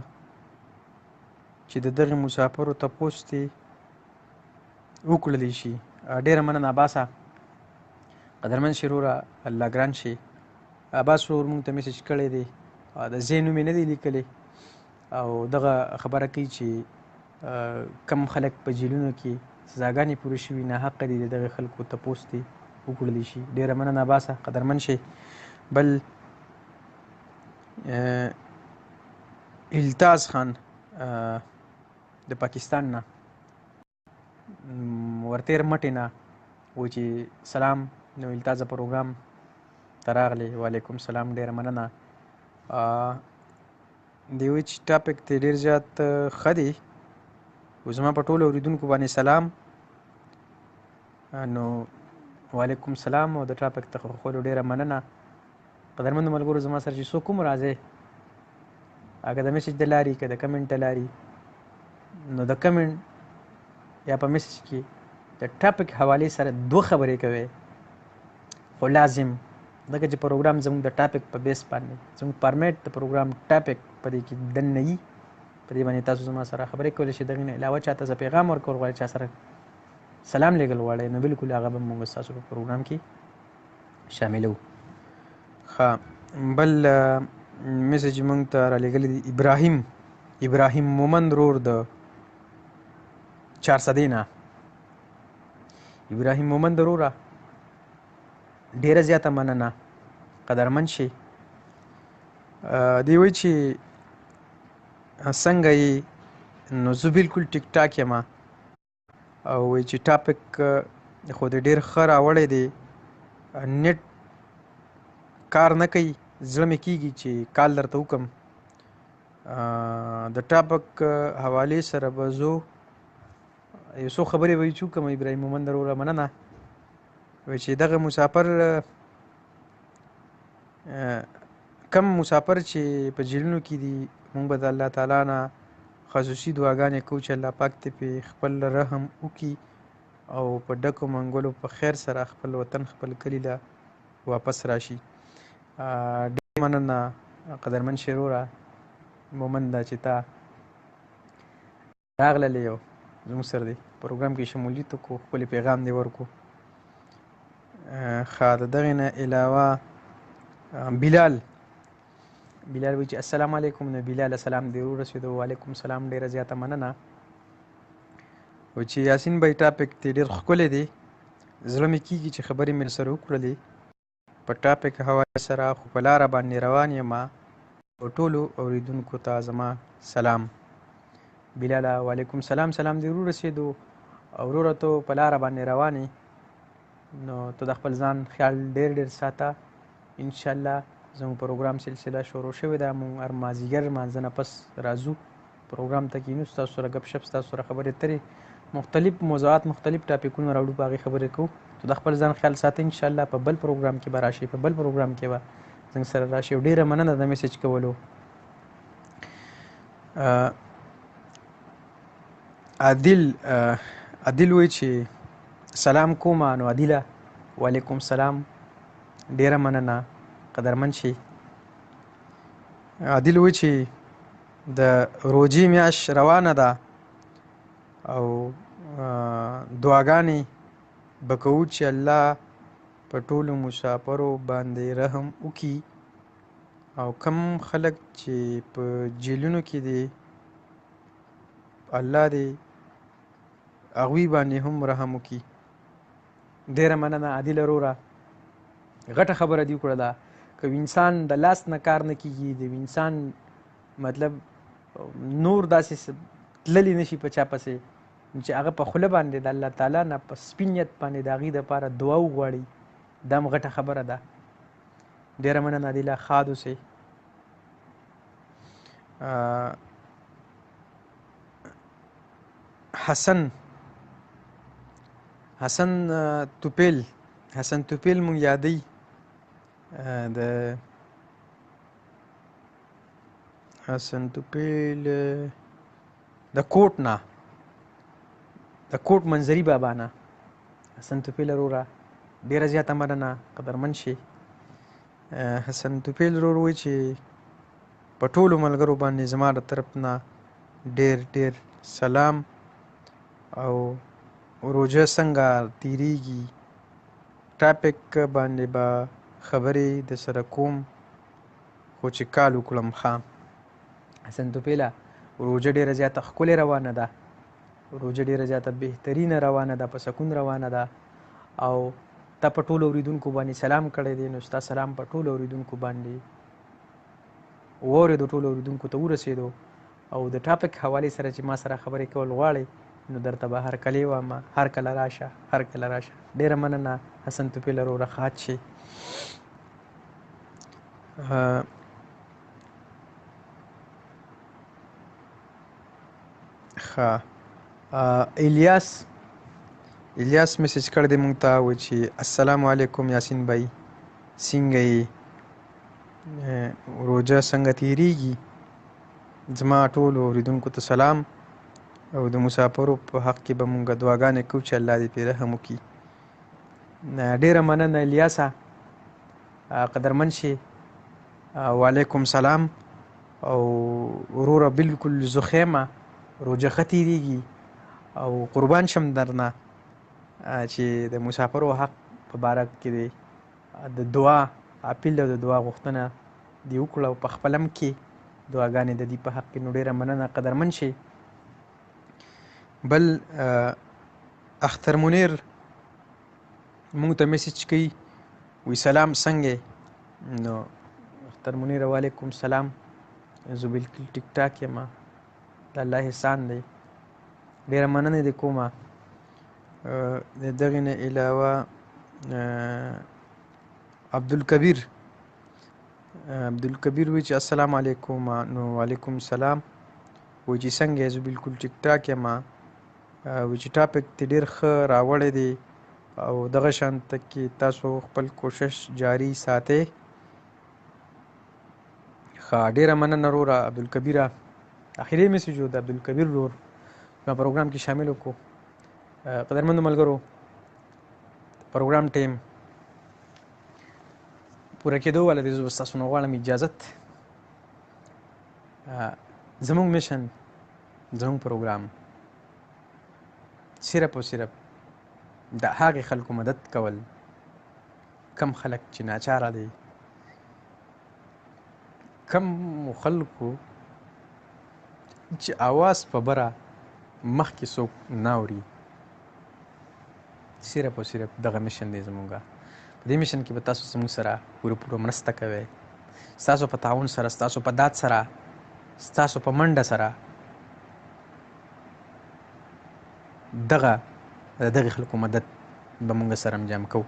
چې د دغې مسافرو تپوس دې وکړلی شي. ډېره مننه عباسه، قدرمن شروره، الله ګران شي. عباس ورور مونږ ته میسیج کړی دی، د ځای نوم یې نه دی لیکلی، او دغه خبره کوي چې کم خلک په جیلونو کې سزاګانې پورې شوي ناحقه دي، د دغې خلکو تپوس دې وکړلی شي. ډېره مننه عباسه، قدرمن شي. بل التاز خان د پاکستان نه ورتیر مټې نه وایي چې سلام، نو التازه پروګرام ته راغلی. وعلیکم سلام، ډېره مننه. دی وایي چې ټاپک دی ډېر زیات ښه دی، خو زما په ټولو اورېدونکو باندې سلام. نو وعلیکم سلام، او د ټاپک ته خوښولو ډېره مننه. قدرمنو ملګرو زما سره چې څوک هم راځئ، که د میسیج د لارې که د کمنټ د لارې، نو د کمنټ یا په میسیج کې د ټاپک حوالې سره 2 خبرې کوئ، خو لازم ځکه چې پروګرام زموږ د ټاپک په بیس باندې زموږ فارمیټ د پروګرام ټاپک په دې کې دننه وي، په دې باندې تاسو زما سره خبرې کولی شئ. دغې نه علاوه چاته زه پیغام ورکول غواړئ، چا سره سلام لیږل غواړئ، نو بالکل هغه به موږ ستاسو په پروګرام کې شاملوو. ښه، بل میسیج موږ ته رالیږلی دی ابراهیم مومند رور د 400 نه. ابراهیم مومند وروره ډېره زیاته مننه، قدرمن شي. دی وایي چې څنګه یې؟ نو زه بالکل ټیک ټاک یم، او وایي چې ټاپک خو دې ډېر ښه راوړی دی، نیټ کار نه کوي، زړه مې کېږي چې کال درته وکړم. د ټاپک حوالې سره به زه یو څو خبرې به یې کوم. ابراهیم مومند وروره مننه. وایي چې دغه مسافر کم مسافر چې په جیلونو کې دي مونږ به د الله تعالی نه خصوصي دعاګانې کوو چې الله پاک دې پې خپل رحم وکړي او په ډکو منګولو په خیر سره خپل وطن خپل کلي له واپس راشي. ډېر مننه قدرمن شیروره مومنده چې تا راغللی او زموږ سره دی پروګرام کې شمولیت وکړو، خپل پیغام دې ورکړو. ښه د دغې نه علاوه بلال وایي چې السلام علیکم. نو بلال سلام دې ورسېدو. وعلیکم سلام، ډېره زیاته مننه. وایي چې یاسین بھائی ټاپک دې ډېر ښکلی دی، زړه مې کېږي چې خبرې مې سره وکړلې په ټاپک حوالې سره، خو په لاره باندې روان یم. ټولو اوریدونکو ته زما سلام. بلاله وعلیکم سلام، سلام دې ورسېدو. او وروره ته په لاره باندې روانې، نو ته د خپل ځان خیال ډېر ډېر ساته. انشاءالله زموږ پروګرام سلسله شروع شوې ده. موږ هر مازدیګر لمانځه نه پس راځو پروګرام ته کینو، ستاسو سره ګپ شپ، ستاسو سره خبرې اترې، مختلف موضوعات، مختلف ټاپکونه راوړو، په هغې خبرې کوو. ته د خپل ځان خیال ساته. انشاءالله په بل پروګرام کې به راشي، په بل پروګرام کې به زموږ سره راشي. او ډېره مننه د میسج کولو. عادل وایي چې سلام کوم. نو عادله وعلیکم سلام، ډېره مننه قدرمن شي. عادل وایي چې د روژې میاشت روانه ده او دعاګانې به کوو چې الله په ټولو مسافرو باندې رحم وکړي او کم خلک چې په جیلونو کې دي الله دې هغوی باندې هم رحم وکړي. ډېره مننه عادل وروره، غټه خبره دې وکړله. که انسان د لاس نه کار نه کېږي، د انسان مطلب نور داسې تللی نشي په چا پسې چې هغه په خوله باندې د الله تعالی نه په سپین نیت باندې د هغې دپاره دعا وغواړي، دا هم غټه خبره ده. ډېره مننه عادله، ښاد اوسئ. حسن توپیل مونږ یادوي د حسن توپیل د کوټ نه، د کوټ منظري بابا نه. حسن توپیل وروره ډېره زیاته مننه، قدرمن شي. حسن توپیل ورور وایي چې په ټولو ملګرو باندې زما د طرف نه ډېر ډېر سلام. او روژه څنګه تیریږي ټاپک باندې به خبرې د سره کوم، خو چې کال وکړم. ښه حسن توپیله، روژه ډېره زیاته ښکلې روانه ده، روژه ډېره زیاته بهترینه روانه ده، په سکون روانه ده. او تا په ټولو اورېدونکو باندې سلام کړی دی، نو ستا سلام په ټولو اورېدونکو باندې واورېدو، ټولو اورېدونکو ته ورسېدو. او د ټاپک حوالې سره چې ما سره خبرې کول غواړئ نو درته به هرکلی وایم، هر کله راشه، هر کله راشه. ډېره مننه حسن توپیل وروره، ښاد شي. ښه الیاس میسج کړی دی مونږ ته، وایي چې السلام علیکم یاسین بھائی، څنګه یې؟ روژه څنګه تیریږي؟ زما ټولو اورېدونکو ته سلام. او د مسافرو په حق کې به مونږ دعاګانې کوو چې الله دې پرې رحم وکړي. ډېره مننه الیاسه، قدرمن شي. وعلیکم سلام. او وروره بلکل زه ښه یم، روژه ښه تیریږي او قربان شم درنه چې د مسافرو حق په باره کې دی د دعا اپیل او د دعا غوښتنه دې وکړه او په خپل هم کې دعاګانې د دې په حق کې. نو ډېره مننه قدرمن شي. بل اختر منیر مونږ ته میسج کوي، وی سلام څنګه؟ نو اختر منیر وعلیکم سلام، زه بلکل ټیک ټاک یم، د الله احسان دی. ډېره مننه دې کومه. د دغې نه علاوه عبدالکبیر عبدالکبیر وی چې السلام علیکم. نو وعلیکم السلام. وی چې څنګه یې؟ زه بالکل ټیک ټاک یم. وی چې ټاپک دې ډېر ښه راوړی دی او دغه شانته کې تاسو خپل کوشش جاري ساتئ. ښه، ډېره مننه وروره عبدالکبیره. اخري میسیج و د عبدالکبیر ورور په پروګرام کې شامل وکړو. قدرمنو ملګرو، پروګرام ټیم پوره کېدو والا دی. زه به ستاسو نه غواړم اجازت. زموږ میشن، زموږ پروګرام صرف او صرف د هغې خلکو مدد کول کم خلک چې ناچاره دی، کم خلکو چې اواز په بره مخکې څوک نه اوري. صرف او صرف دغه میشن دی زموږ. په دې میشن کې به تاسو زموږ سره پوره مرسته کوئ، ستاسو په تعاون سره، ستاسو په داد سره، ستاسو په منډه سره دغه خلکو مدد به موږ سره انجام کوو.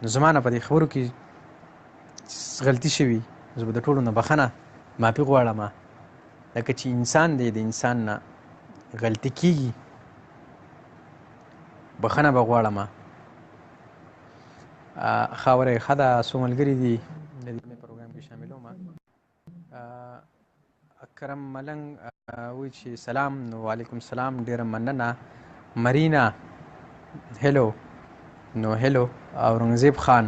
نو زما نه په دې خبرو کې غلطي شوي، زه به د ټولو نه بخښنه معافي غواړم. لکه چې انسان دی، د انسان نه غلطي کېږي، بخښنه به غواړم. خاورې ښه ده، څو ملګري دي د دې پروګرام کې شاملوم. اکرم ملنګ وایي چې سلام. نو وعلیکم السلام، ډېره مننه. مرینا هلو. نو هلو. اورنګزیب خان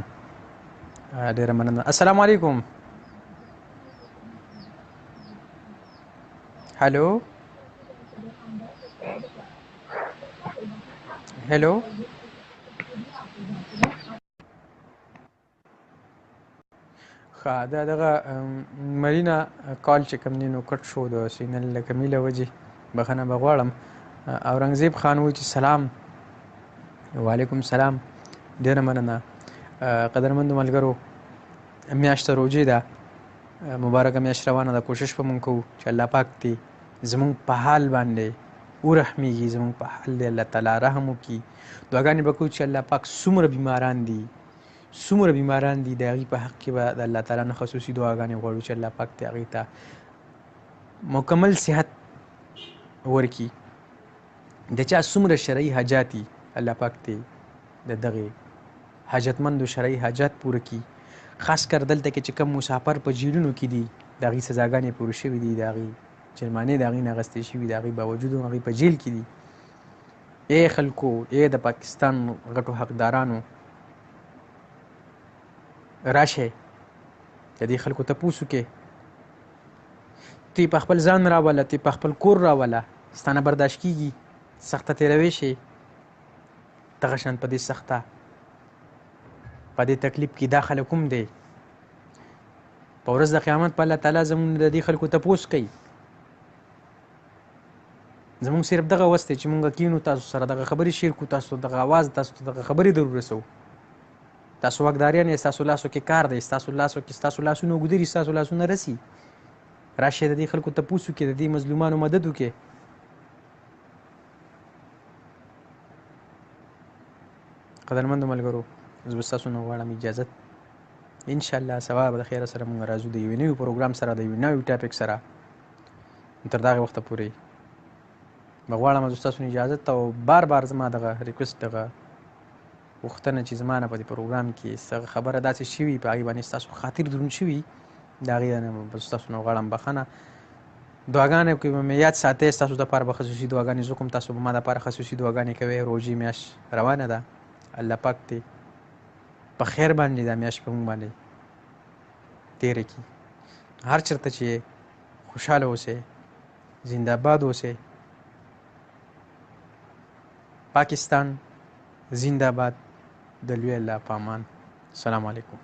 ډېره مننه. السلام علیکم. هلو هلو. ښه، دغه مرینا کال چې کوم دی نو کټ شو د سیګنل له کمي له وجې، بخښنه به غواړم. اورنګزیب خان وایي چې سلام. وعلیکم السلام، ډېره مننه. قدرمندو ملګرو، میاشت روژې ده، مبارکه میاشت روانه ده. کوشش به مونږ کوو چې الله پاک دې زمونږ په حال باندې ورحمیږي، زمونږ په حال دې الله تعالی رحم وکړي. دعاګانې به کوو چې الله پاک څومره بیماران دي د هغې په حق کې به د الله تعالی نه خصوصي دعاګانې غواړو چې الله پاک دې هغې ته مکمل صحت ورکړي. د چا څومره شرعي حاجات دي، الله پاک دې د دغې حاجتمندو شرعي حاجات پوره کړي. خاص کر دلته کې چې کوم مسافر په جیلونو کې دي، د هغې سزاګانې پوره شوي دي، د هغې جرمانې د هغې نه اخیستې شوي، د هغې باوجود هم هغې په جیل کې دي. ای خلکو، ای د پاکستان غټو حقدارانو، راشئ د دې خلکو تپوس وکړئ. تی په خپل ځان راوله، تی په خپل کور راوله، ستانه برداشت کېږي، سخته تېروی شي. دغه شان په دې سخته، په دې تکلیف کې دا خلک هم دی. په ورځ د قیامت په الله تعالی زموږ د دې خلکو تپوس کوي. زموږ صرف دغه وس دی چې مونږ کینو تاسو سره دغه خبرې شیر کړو، تاسو دغه آواز، تاسو دغه خبرې در ورسوو. تاسو واکداریان یې، ستاسو لاسو کې کار دی، ستاسو لاسونه اوږده دي، ستاسو لاسونه رسي. راشئ د دې خلکو تپوس وکړئ، د دې مظلومانو مدد وکړئ. قدرمندو ملګرو، زه به ستاسو نه غواړم اجازت. انشاءالله سبا به د خیره سره مونږ راځو د یوې نوي پروګرام سره، د یوې نوي ټاپک سره. تر دغه وخته پورې به غواړم زه ستاسو اجازت او بار زما دغه ریکوست، دغه غوښتنه چې زما نه په دې پروګرام کې څه خبره داسې شوي په هغې باندې ستاسو خاطر دروند شوي، د هغې نه به ستاسو نه غواړم بخښنه. دعاګانې کوي به مې یاد ساتئ. ستاسو دپاره به خصوصي دعاګانې زه کوم، تاسو به ما دپاره خصوصي دعاګانې کوئ. روژې میاشت روانه ده، الله پاک دې په خیر باندې دا میاشت په موږ باندې تېره کړي. هر چېرته چې خوشحاله اوسئ، زنده باد اوسئ. پاکستان زنده باد. د لوی الله په امان. السلام علیکم.